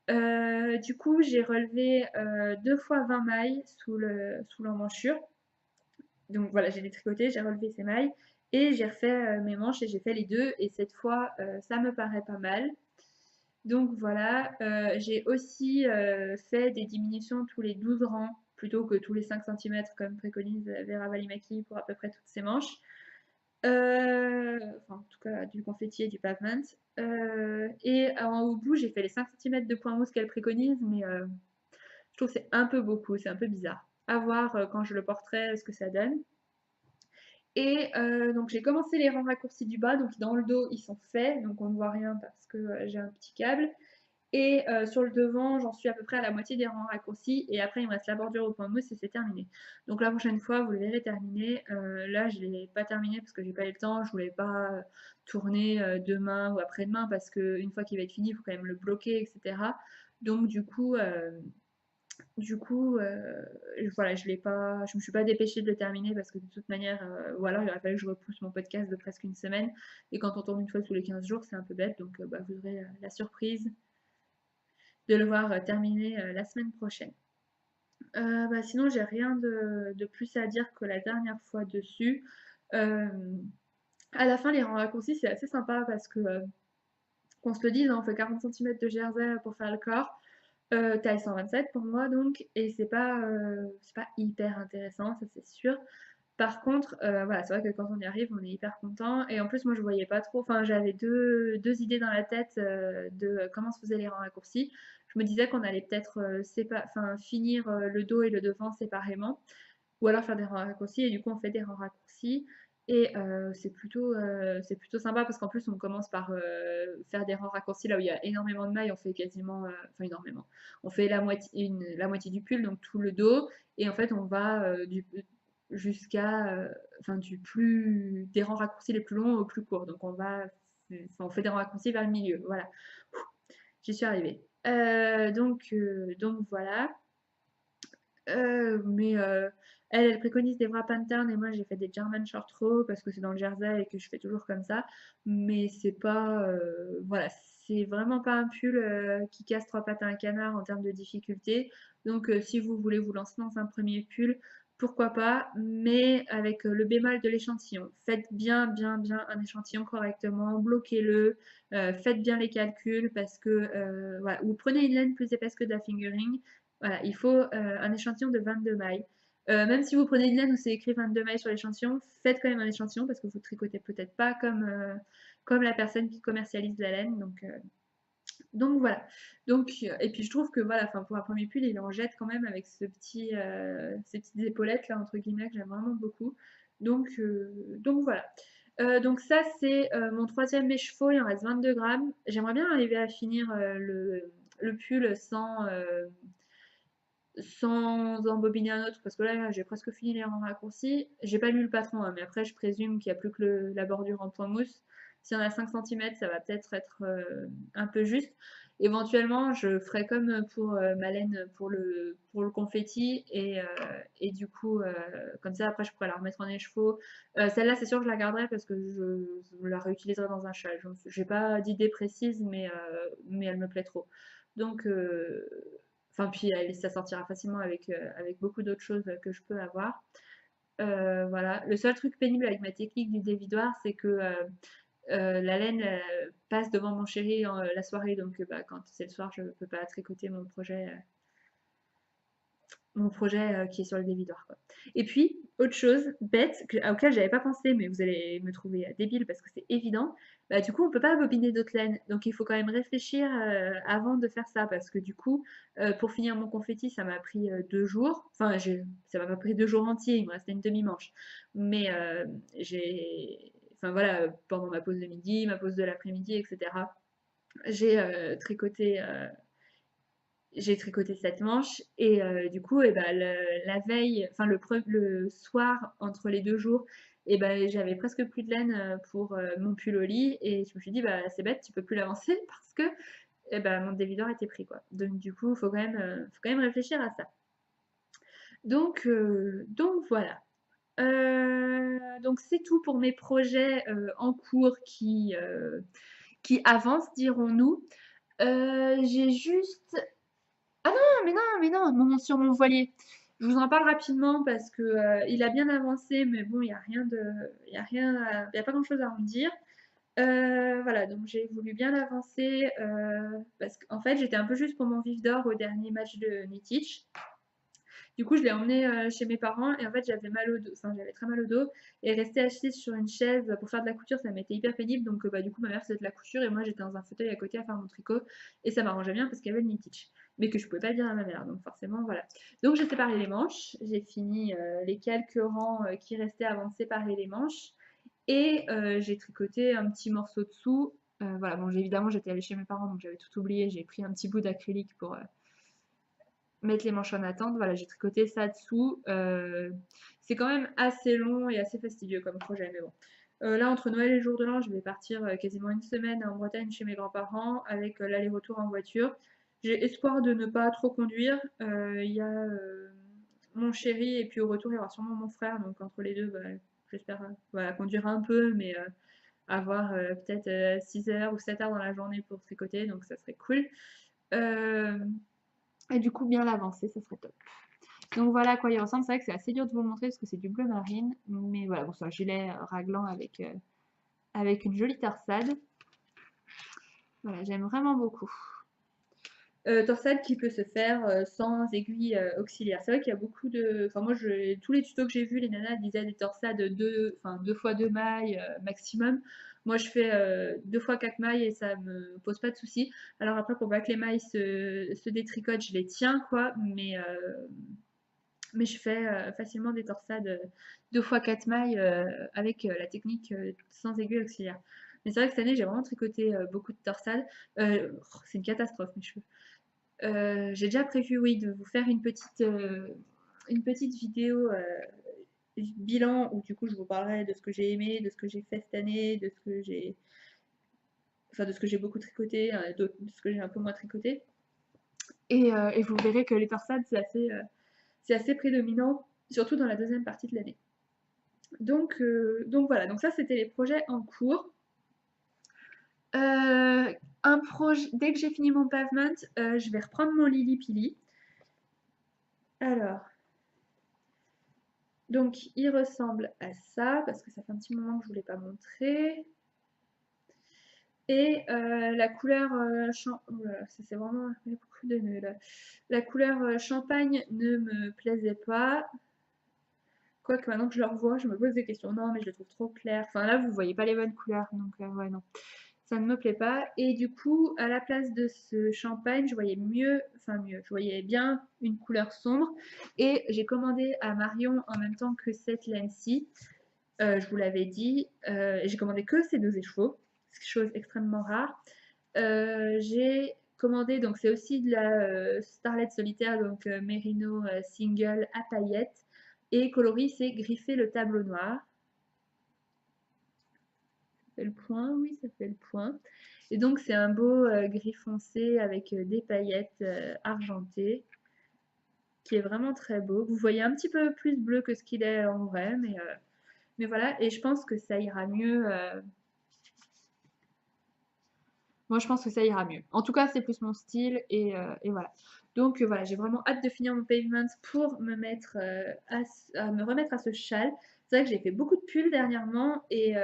Du coup, j'ai relevé 2 fois 20 mailles sous l'emmanchure. Donc voilà, j'ai détricoté, j'ai relevé ces mailles. Et j'ai refait mes manches et j'ai fait les deux. Et cette fois, ça me paraît pas mal. Donc voilà, j'ai aussi fait des diminutions tous les 12 rangs plutôt que tous les 5 cm comme préconise Vera Valimaki pour à peu près toutes ses manches. Enfin, en tout cas, du confetti et du pavement. Et au bout, j'ai fait les 5 cm de point mousse qu'elle préconise, mais je trouve que c'est un peu beaucoup, c'est un peu bizarre. À voir quand je le porterai ce que ça donne. Et donc j'ai commencé les rangs raccourcis du bas, donc dans le dos ils sont faits, donc on ne voit rien parce que j'ai un petit câble. Et sur le devant, j'en suis à peu près à la moitié des rangs raccourcis. Et après, il me reste la bordure au point mousse et c'est terminé. Donc la prochaine fois, vous le verrez terminé. Là, je ne l'ai pas terminé parce que j'ai pas eu le temps. Je voulais pas tourner demain ou après-demain parce qu'une fois qu'il va être fini, il faut quand même le bloquer, etc. Donc voilà, je me suis pas dépêchée de le terminer parce que de toute manière, ou alors il aurait fallu que je repousse mon podcast de presque une semaine. Et quand on tourne une fois tous les 15 jours, c'est un peu bête. Donc bah, vous aurez la surprise de le voir terminer la semaine prochaine. Bah, sinon, j'ai rien de plus à dire que la dernière fois dessus. Euh, à la fin, les rangs raccourcis, c'est assez sympa parce que, qu'on se le dise, hein, on fait 40 centimètres de jersey pour faire le corps. Taille 127 pour moi donc, et c'est pas hyper intéressant, ça c'est sûr. Par contre, voilà, c'est vrai que quand on y arrive, on est hyper content. Et en plus, moi, je voyais pas trop. Enfin, j'avais deux idées dans la tête de comment se faisaient les rangs raccourcis. Je me disais qu'on allait peut-être enfin, finir le dos et le devant séparément, ou alors faire des rangs raccourcis. Et du coup, on fait des rangs raccourcis. Et c'est plutôt sympa parce qu'en plus, on commence par faire des rangs raccourcis là où il y a énormément de mailles. On fait quasiment, enfin énormément. On fait la moitié du pull, donc tout le dos. Et en fait, on va jusqu'à, enfin des rangs raccourcis les plus longs aux plus courts. Donc on fait des rangs raccourcis vers le milieu. Voilà, j'y suis arrivée. Donc voilà. Mais elle préconise des bras pattern et moi j'ai fait des German short row parce que c'est dans le jersey et que je fais toujours comme ça. Mais c'est pas, voilà, c'est vraiment pas un pull qui casse trois pattes à un canard en termes de difficulté. Donc si vous voulez vous lancer dans un premier pull, pourquoi pas, mais avec le bémol de l'échantillon. Faites bien un échantillon correctement, bloquez-le, faites bien les calculs parce que voilà, ou prenez une laine plus épaisse que de la fingering. Voilà, il faut un échantillon de 22 mailles. Même si vous prenez une laine où c'est écrit 22 mailles sur l'échantillon, faites quand même un échantillon parce que vous tricotez peut-être pas comme la personne qui commercialise la laine. Donc voilà. Et puis je trouve que voilà, enfin, pour un premier pull, il en jette quand même avec ces petites épaulettes là, entre guillemets, que j'aime vraiment beaucoup. Donc voilà. Donc ça, c'est mon troisième écheveau, il en reste 22 grammes. J'aimerais bien arriver à finir le pull sans embobiner un autre, parce que là, j'ai presque fini les rangs raccourcis. J'ai pas lu le patron, hein, mais après, je présume qu'il n'y a plus que la bordure en point mousse. Si on a 5 centimètres, ça va peut-être être un peu juste. Éventuellement, je ferai comme pour ma laine pour le confetti, et du coup, comme ça, après, je pourrais la remettre en écheveau. Celle-là, c'est sûr que je la garderai parce que je la réutiliserai dans un châle. J'ai pas d'idée précise, mais elle me plaît trop. Donc, enfin, puis ça sortira facilement avec beaucoup d'autres choses que je peux avoir. Voilà. Le seul truc pénible avec ma technique du dévidoir, c'est que la laine passe devant mon chéri la soirée, donc bah, quand c'est le soir, je ne peux pas tricoter mon projet qui est sur le dévidoir, quoi. Et puis, autre chose bête, auquel j'avais pas pensé, mais vous allez me trouver débile parce que c'est évident, bah, du coup, on peut pas bobiner d'autres laines. Donc, il faut quand même réfléchir avant de faire ça parce que du coup, pour finir mon confetti, ça m'a pris 2 jours. Enfin, ça m'a pas pris 2 jours entiers, il me restait une demi-manche. Mais enfin voilà, pendant ma pause de midi, ma pause de l'après-midi, etc., j'ai tricoté cette manche et du coup et ben, la veille, enfin le soir entre les 2 jours, et ben j'avais presque plus de laine pour mon pull au lit et je me suis dit bah c'est bête, tu peux plus l'avancer parce que et ben, mon dévideur était pris quoi. Donc du coup, faut quand même réfléchir à ça. Donc voilà. Donc c'est tout pour mes projets en cours qui avancent, dirons-nous. J'ai juste mais non, sur mon voilier. Je vous en parle rapidement parce que il a bien avancé, mais bon, il y a pas grand-chose à en dire. Voilà, donc j'ai voulu bien avancer parce qu'en fait, j'étais un peu juste pour mon vif d'or au dernier match de Nitich. Du coup, je l'ai emmené chez mes parents et en fait, j'avais mal au dos, enfin, j'avais très mal au dos et rester assise sur une chaise pour faire de la couture, ça m'était hyper pénible. Donc, bah, du coup, ma mère faisait de la couture et moi, j'étais dans un fauteuil à côté à faire mon tricot et ça m'arrangeait bien parce qu'il y avait le knittage, mais que je pouvais pas dire à ma mère. Donc, forcément, voilà. Donc, j'ai séparé les manches, j'ai fini les quelques rangs qui restaient avant de séparer les manches et j'ai tricoté un petit morceau dessous. Voilà, bon, évidemment, j'étais allée chez mes parents donc j'avais tout oublié. J'ai pris un petit bout d'acrylique pour mettre les manches en attente. Voilà, j'ai tricoté ça dessous. C'est quand même assez long et assez fastidieux comme projet, mais bon. Là, entre Noël et le jour de l'an, je vais partir quasiment une semaine en Bretagne chez mes grands-parents avec l'aller-retour en voiture. J'ai espoir de ne pas trop conduire. Il y a mon chéri et puis au retour, il y aura sûrement mon frère. Donc entre les deux, bah, j'espère voilà, conduire un peu, mais avoir peut-être 6 heures ou 7 heures dans la journée pour tricoter. Donc ça serait cool. Euh, et du coup, bien l'avancer, ça serait top. Donc voilà à quoi il ressemble. C'est vrai que c'est assez dur de vous le montrer parce que c'est du bleu marine. Mais voilà, bon, c'est un gilet raglan avec une jolie torsade. Voilà, j'aime vraiment beaucoup. Torsade qui peut se faire sans aiguille auxiliaire. C'est vrai qu'il y a beaucoup de... Enfin moi, tous les tutos que j'ai vus, les nanas disaient des torsades deux fois 2 mailles maximum. Moi je fais 2 fois 4 mailles et ça me pose pas de soucis. Alors après pour pas que les mailles se détricotent, je les tiens quoi, mais je fais facilement des torsades 2 fois 4 mailles avec la technique sans aiguille auxiliaire. Mais c'est vrai que cette année j'ai vraiment tricoté beaucoup de torsades. C'est une catastrophe mes cheveux. J'ai déjà prévu, oui, de vous faire une petite vidéo bilan où du coup je vous parlerai de ce que j'ai aimé, de ce que j'ai fait cette année, de ce que j'ai beaucoup tricoté, de ce que j'ai un peu moins tricoté. Et vous verrez que les torsades c'est assez prédominant, surtout dans la deuxième partie de l'année. Donc voilà, donc ça c'était les projets en cours. Dès que j'ai fini mon pavement, je vais reprendre mon Lili Pili. Alors, donc il ressemble à ça, parce que ça fait un petit moment que je ne vous l'ai pas montré. Et la couleur ça c'est vraiment il y a beaucoup de nœuds là. La couleur champagne ne me plaisait pas. Quoique maintenant que je le revois, je me pose des questions. Non, mais je le trouve trop clair. Enfin là, vous voyez pas les bonnes couleurs, donc ouais, non. Ça ne me plaît pas. Et du coup, à la place de ce champagne, je voyais je voyais bien une couleur sombre. Et j'ai commandé à Marion en même temps que cette laine-ci. Je vous l'avais dit. J'ai commandé que ces 2 écheveaux, chose extrêmement rare. J'ai commandé, donc c'est aussi de la Starlet solitaire, donc Merino single à paillettes. Et coloris, c'est griffer le tableau noir. Ça fait le point, oui, ça fait le point. Et donc c'est un beau gris foncé avec des paillettes argentées, qui est vraiment très beau. Vous voyez un petit peu plus bleu que ce qu'il est en vrai, mais voilà. Et je pense que ça ira mieux. Moi, je pense que ça ira mieux. En tout cas, c'est plus mon style et voilà. Donc voilà, j'ai vraiment hâte de finir mon pavement pour me mettre à me remettre à ce châle. C'est vrai que j'ai fait beaucoup de pulls dernièrement et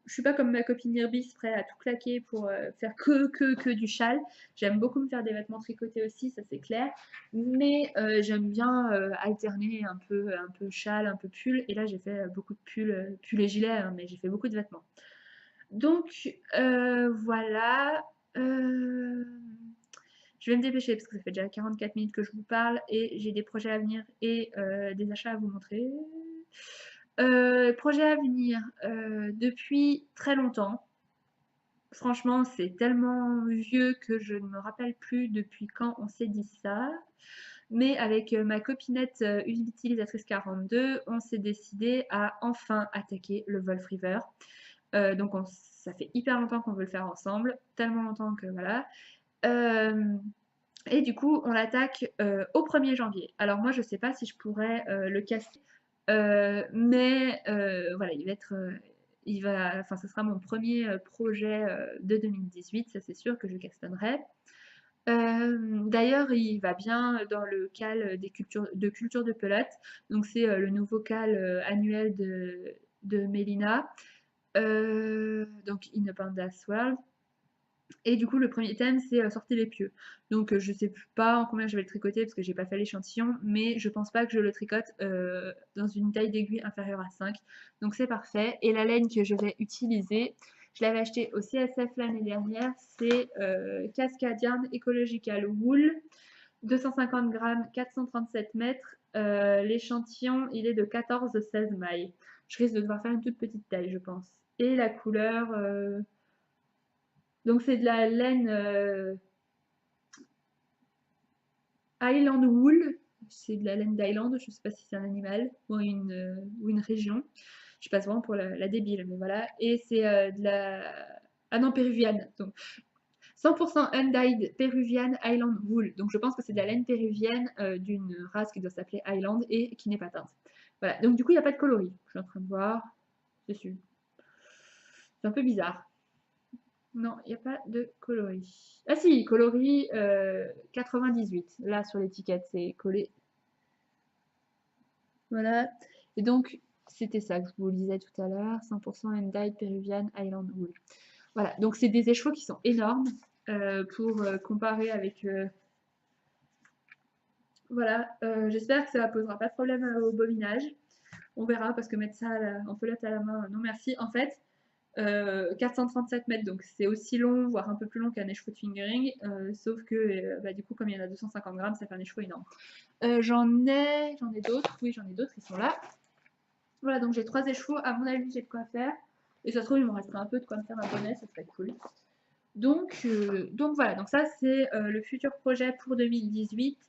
je suis pas comme ma copine Irbis prête à tout claquer pour faire que du châle. J'aime beaucoup me faire des vêtements tricotés aussi, ça c'est clair. Mais j'aime bien alterner un peu châle, un peu pull. Et là, j'ai fait beaucoup de pulls et gilets, hein, mais j'ai fait beaucoup de vêtements. Donc voilà. Je vais me dépêcher parce que ça fait déjà 44 minutes que je vous parle et j'ai des projets à venir et des achats à vous montrer. Projets à venir depuis très longtemps. Franchement, c'est tellement vieux que je ne me rappelle plus depuis quand on s'est dit ça. Mais avec ma copinette utilisatrice 42, on s'est décidé à enfin attaquer le Wolf River. Donc ça fait hyper longtemps qu'on veut le faire ensemble, tellement longtemps que voilà. Et du coup, on l'attaque au 1er janvier. Alors moi, je sais pas si je pourrais le casser, mais voilà, enfin, ce sera mon premier projet de 2018, ça c'est sûr que je castonnerai. D'ailleurs, il va bien dans le cal de culture de pelote. Donc c'est le nouveau cal annuel de Mélina. Donc In a Panda's World. Et du coup, le premier thème, c'est sortez les pieux. Donc, je sais pas en combien je vais le tricoter parce que j'ai pas fait l'échantillon, mais je pense pas que je le tricote dans une taille d'aiguille inférieure à 5. Donc, c'est parfait. Et la laine que je vais utiliser, je l'avais acheté au CSF l'année dernière, c'est Cascadian Ecological Wool, 250 grammes, 437 mètres. L'échantillon, il est de 14-16 mailles. Je risque de devoir faire une toute petite taille, je pense. Et la couleur, donc c'est de la laine Highland Wool, c'est de la laine d'Highland, je ne sais pas si c'est un animal ou une région. Je passe vraiment pour la débile, mais voilà. Et c'est de la... Ah non, péruvienne. Donc 100% undyed péruvienne Highland Wool. Donc je pense que c'est de la laine péruvienne d'une race qui doit s'appeler Highland et qui n'est pas teinte. Voilà, donc du coup il n'y a pas de coloris. Je suis en train de voir dessus. C'est un peu bizarre. Non, il n'y a pas de coloris. Ah si, coloris 98. Là, sur l'étiquette, c'est collé Voilà. Et donc, c'était ça que je vous disais tout à l'heure, 100% Undyed Peruvian Island Wool. Voilà, donc c'est des écheveaux qui sont énormes pour comparer avec... voilà, j'espère que ça ne posera pas de problème au bobinage. On verra, parce que mettre ça en pelote à la main, non merci. En fait, 437 mètres, donc c'est aussi long, voire un peu plus long qu'un écheveau de fingering, sauf que bah, du coup, comme il y en a 250 grammes, ça fait un écheveau énorme. J'en ai d'autres, oui, j'en ai d'autres, ils sont là. Voilà, donc j'ai 3 écheveaux, à mon avis, j'ai de quoi faire. Et ça se trouve, il me resterait un peu de quoi me faire un bonnet, ça serait cool. Donc voilà, donc ça c'est le futur projet pour 2018.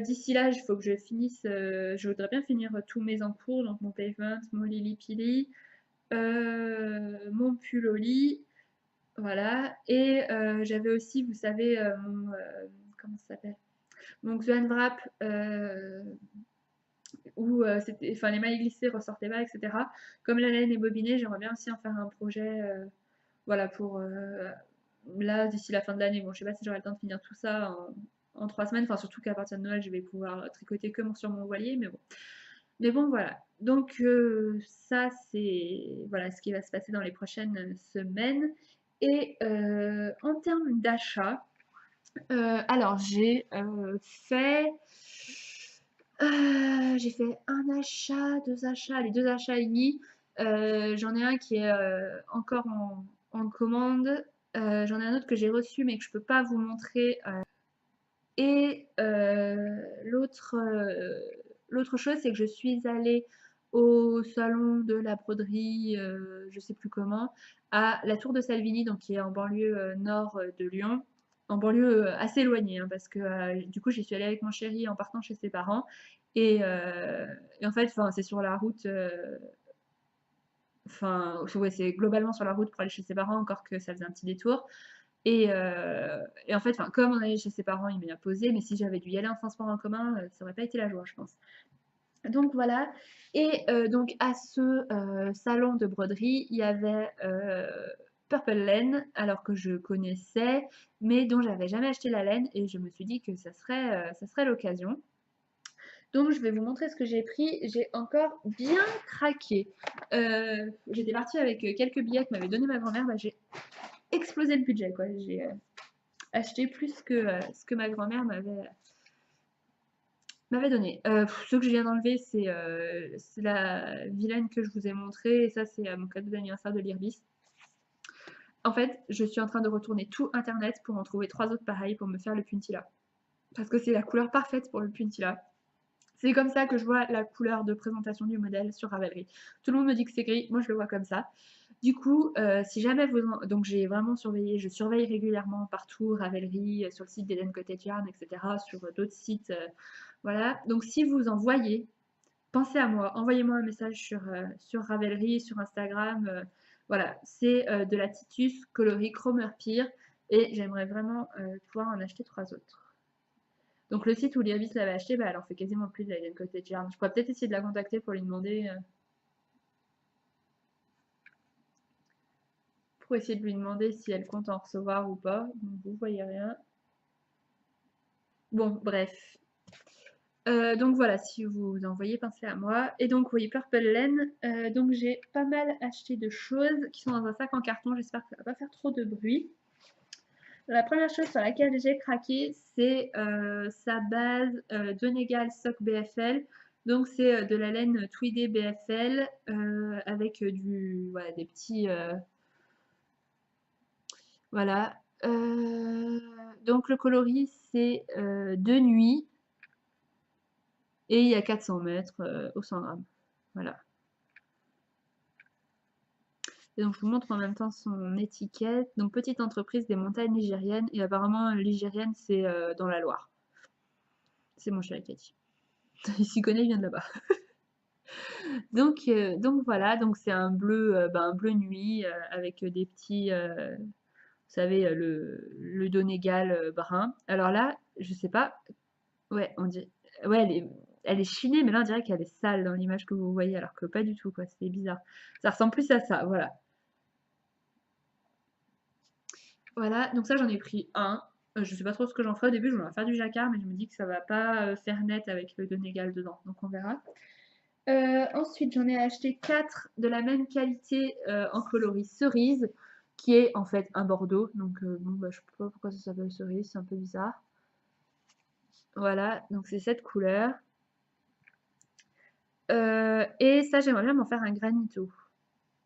D'ici là, il faut que je finisse, je voudrais bien finir tous mes en cours, donc mon pavement, mon Lily Pili, mon pull au lit, voilà. Et j'avais aussi, vous savez, mon, comment ça s'appelle? Mon Xuan Wrap, où c'était, enfin, les mailles glissées ressortaient pas, etc. Comme la laine est bobinée, j'aimerais bien aussi en faire un projet, voilà, pour là, d'ici la fin de l'année. Bon, je sais pas si j'aurai le temps de finir tout ça en 3 semaines, enfin, surtout qu'à partir de Noël, je vais pouvoir tricoter que sur mon voilier, mais bon. Mais bon, voilà. Donc, ça, c'est voilà ce qui va se passer dans les prochaines semaines. Et en termes d'achat, alors j'ai fait un achat, 2 achats, les 2 achats et demi. J'en ai un qui est encore en commande. J'en ai un autre que j'ai reçu mais que je peux pas vous montrer. Et l'autre chose, c'est que je suis allée au salon de la broderie, je sais plus comment, à la Tour de Salvini, donc qui est en banlieue nord de Lyon, en banlieue assez éloignée, hein, parce que du coup j'y suis allée avec mon chéri en partant chez ses parents, et, et en fait, c'est sur la route, enfin ouais, c'est globalement sur la route pour aller chez ses parents, encore que ça faisait un petit détour. Et en fait, comme on allait chez ses parents, il m'y a posé, mais si j'avais dû y aller en transport en commun, ça aurait pas été la joie, je pense. Donc voilà. Et donc à ce salon de broderie, il y avait Purple Laine, alors que je connaissais, mais dont j'avais jamais acheté la laine, et je me suis dit que ça serait l'occasion. Donc je vais vous montrer ce que j'ai pris. J'ai encore bien craqué. J'étais partie avec quelques billets que m'avait donné ma grand-mère. Bah, j'ai explosé le budget, quoi. J'ai acheté plus que ce que ma grand-mère m'avait donné. Ce que je viens d'enlever, c'est la vilaine que je vous ai montrée. Et ça, c'est mon cadeau d'anniversaire de l'Irbis. En fait, je suis en train de retourner tout Internet pour en trouver 3 autres pareils pour me faire le puntilla. Parce que c'est la couleur parfaite pour le puntilla. C'est comme ça que je vois la couleur de présentation du modèle sur Ravelry. Tout le monde me dit que c'est gris, moi je le vois comme ça. Du coup, si jamais donc j'ai vraiment surveillé, je surveille régulièrement partout, Ravelry, sur le site d'Eden Cottage Yarn, etc., sur d'autres sites, voilà. Donc si vous en voyez, pensez à moi, envoyez-moi un message sur Ravelry, sur Instagram, voilà. C'est de la Titus coloris Chromer Pire, et j'aimerais vraiment pouvoir en acheter 3 autres. Donc le site où l'Irbis l'avait acheté, bah, elle en fait quasiment plus de la Eden Cottage Yarn. Je pourrais peut-être essayer de la contacter pour lui demander. Pour essayer de lui demander si elle compte en recevoir ou pas. Donc, vous voyez rien. Bon, bref. Donc voilà, si vous en voyez, pensez à moi. Et donc, vous voyez Purple Laine. Donc j'ai pas mal acheté de choses qui sont dans un sac en carton. J'espère que ça va pas faire trop de bruit. La première chose sur laquelle j'ai craqué, c'est sa base Donegal Sock BFL. Donc c'est de la laine tweedée BFL avec voilà, des petits... voilà. Donc le coloris, c'est de nuit et il y a 400 mètres au 100 grammes. Voilà. Et donc je vous montre en même temps son étiquette. Donc petite entreprise des montagnes ligériennes. Et apparemment ligérienne, c'est dans la Loire. C'est mon chéri qui a dit. Il s'y connaît, il vient de là-bas. Donc voilà, donc c'est un bleu nuit avec des petits, vous savez, le Donegal brun. Alors là, je sais pas, ouais, on dirait, ouais, elle est chinée, mais là on dirait qu'elle est sale dans l'image que vous voyez, alors que pas du tout, quoi, c'est bizarre. Ça ressemble plus à ça, voilà. Voilà, donc ça j'en ai pris un. Je sais pas trop ce que j'en ferai au début, je voulais en faire du jacquard, mais je me dis que ça va pas faire net avec le Donegal dedans, donc on verra. Ensuite, j'en ai acheté 4 de la même qualité en coloris cerise, qui est en fait un bordeaux. Donc, bon, bah, je sais pas pourquoi ça s'appelle cerise, c'est un peu bizarre. Voilà, donc c'est cette couleur. Et ça, j'aimerais bien m'en faire un granito.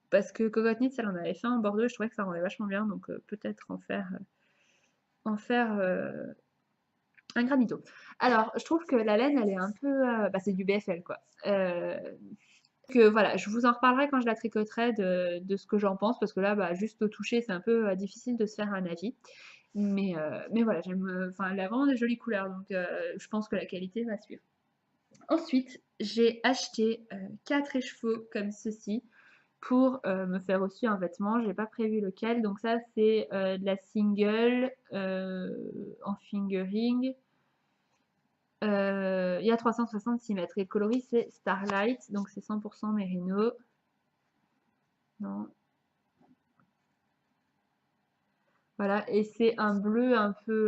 Parce que Cocotte Knit, elle en avait fait un bordeaux et je trouvais que ça rendait vachement bien. Donc, peut-être en faire un granito. Alors, je trouve que la laine, elle est un peu... bah, c'est du BFL, quoi. Que voilà, je vous en reparlerai quand je la tricoterai de ce que j'en pense, parce que là, bah, juste au toucher, c'est un peu difficile de se faire un avis. Mais voilà, j'aime... Enfin, elle a vraiment des jolies couleurs, donc je pense que la qualité va suivre. Ensuite, j'ai acheté 4 écheveaux comme ceci pour me faire aussi un vêtement. J'ai pas prévu lequel. Donc ça, c'est de la single en fingering. Il y a 366 mètres. Et le coloris, c'est Starlight. Donc c'est 100% mérino. Non. Voilà, et c'est un bleu un peu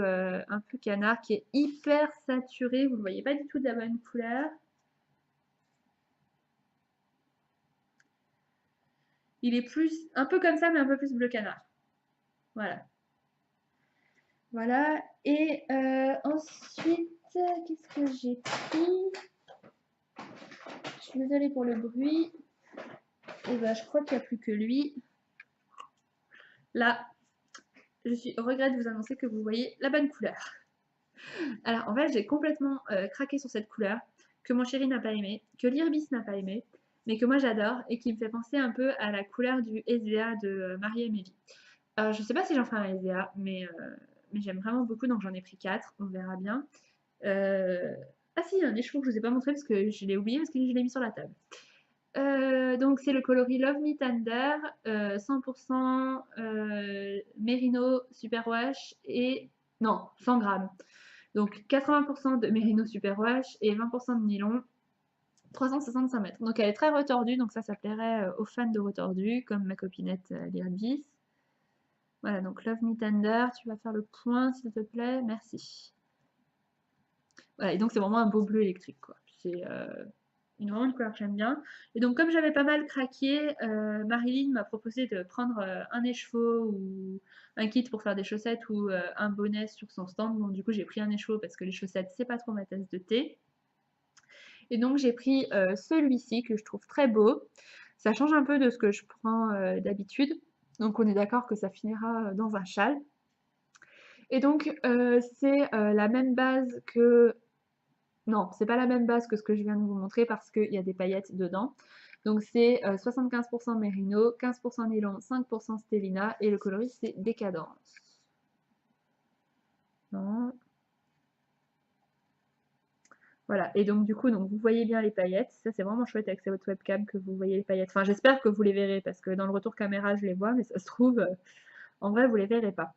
canard qui est hyper saturé. Vous ne le voyez pas du tout de la bonne couleur. Il est plus un peu comme ça, mais un peu plus bleu canard. Voilà. Voilà. Et ensuite, qu'est-ce que j'ai pris? Je suis désolée pour le bruit. Et ben, je crois qu'il n'y a plus que lui. Là, je suis au regret de vous annoncer que vous voyez la bonne couleur. Alors, en fait, j'ai complètement craqué sur cette couleur que mon chéri n'a pas aimé, que l'Irbis n'a pas aimé, mais que moi j'adore et qui me fait penser un peu à la couleur du Ezea de Marie et Mélie. Alors, je sais pas si j'en ferai un Ezea, mais j'aime vraiment beaucoup, donc j'en ai pris 4, on verra bien. Ah si, il y a un écheveau que je vous ai pas montré parce que je l'ai oublié parce que je l'ai mis sur la table. Donc c'est le coloris Love Me Tender, 100% Merino Superwash et... Non, 100 grammes. Donc 80% de Merino Superwash et 20% de nylon, 365 mètres. Donc elle est très retordue, donc ça plairait aux fans de retordus, comme ma copinette l'Irbis. Voilà, donc Love Me Tender, tu vas faire le point s'il te plaît, merci. Voilà, et donc c'est vraiment un beau bleu électrique, quoi. C'est vraiment une couleur que j'aime bien. Et donc comme j'avais pas mal craqué, Marilyn m'a proposé de prendre un écheveau ou un kit pour faire des chaussettes ou un bonnet sur son stand. Donc du coup j'ai pris un écheveau parce que les chaussettes c'est pas trop ma tasse de thé. Et donc j'ai pris celui-ci que je trouve très beau. Ça change un peu de ce que je prends d'habitude. Donc on est d'accord que ça finira dans un châle. Et donc c'est la même base que... Non, c'est pas la même base que ce que je viens de vous montrer parce qu'il y a des paillettes dedans. Donc c'est 75% Merino, 15% nylon, 5% Stellina et le coloris c'est Décadence. Non. Voilà, et donc du coup, donc, vous voyez bien les paillettes. Ça c'est vraiment chouette avec votre webcam que vous voyez les paillettes. Enfin j'espère que vous les verrez parce que dans le retour caméra je les vois, mais ça se trouve, en vrai vous les verrez pas.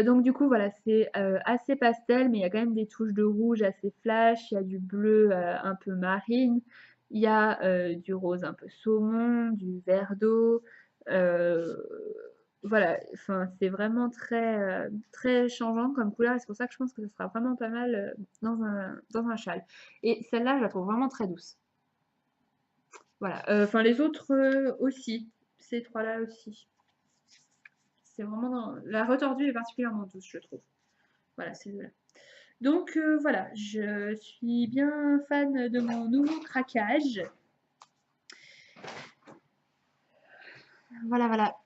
Donc du coup voilà, c'est assez pastel, mais il y a quand même des touches de rouge assez flash, il y a du bleu un peu marine, il y a du rose un peu saumon, du vert d'eau, voilà, enfin c'est vraiment très changeant comme couleur et c'est pour ça que je pense que ce sera vraiment pas mal dans un châle. Et celle-là, je la trouve vraiment très douce. Voilà, enfin les autres aussi, ces trois-là aussi. C'est vraiment la retordue est particulièrement douce, je trouve. Voilà, c'est là. Donc voilà, je suis bien fan de mon nouveau craquage. Voilà, voilà.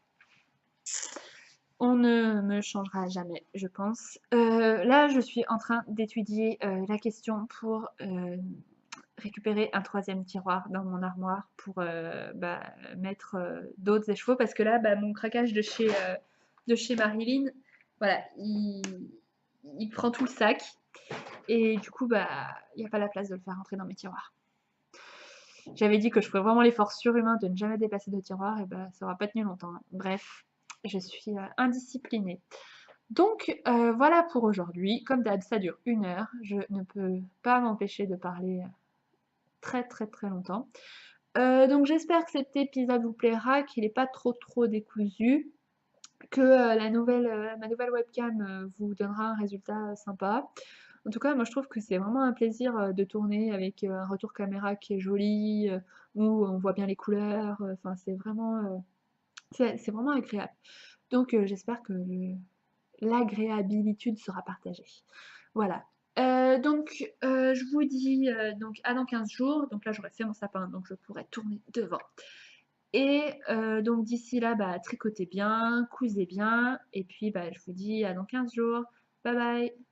On ne me changera jamais, je pense. Là, je suis en train d'étudier la question pour récupérer un troisième tiroir dans mon armoire pour mettre d'autres écheveaux parce que là, mon craquage de chez Marilyn, voilà, il prend tout le sac et du coup, il n'y a pas la place de le faire rentrer dans mes tiroirs. J'avais dit que je ferais vraiment l'effort surhumain de ne jamais dépasser de tiroirs et ça n'aura pas tenu longtemps, hein. Bref, je suis indisciplinée. Donc voilà pour aujourd'hui. Comme d'hab, ça dure 1 heure. Je ne peux pas m'empêcher de parler très très très longtemps. Donc j'espère que cet épisode vous plaira, qu'il n'est pas trop décousu, que ma nouvelle webcam vous donnera un résultat sympa. En tout cas, moi je trouve que c'est vraiment un plaisir, de tourner avec, un retour caméra qui est joli, où on voit bien les couleurs, enfin c'est vraiment agréable. Donc j'espère que l'agréabilitude sera partagée. Voilà. Donc je vous dis, donc à dans 15 jours. Donc là, j'aurai fait mon sapin, donc je pourrai tourner devant. Et donc d'ici là, bah, tricotez bien, cousez bien et puis, bah, je vous dis à dans 15 jours. Bye bye.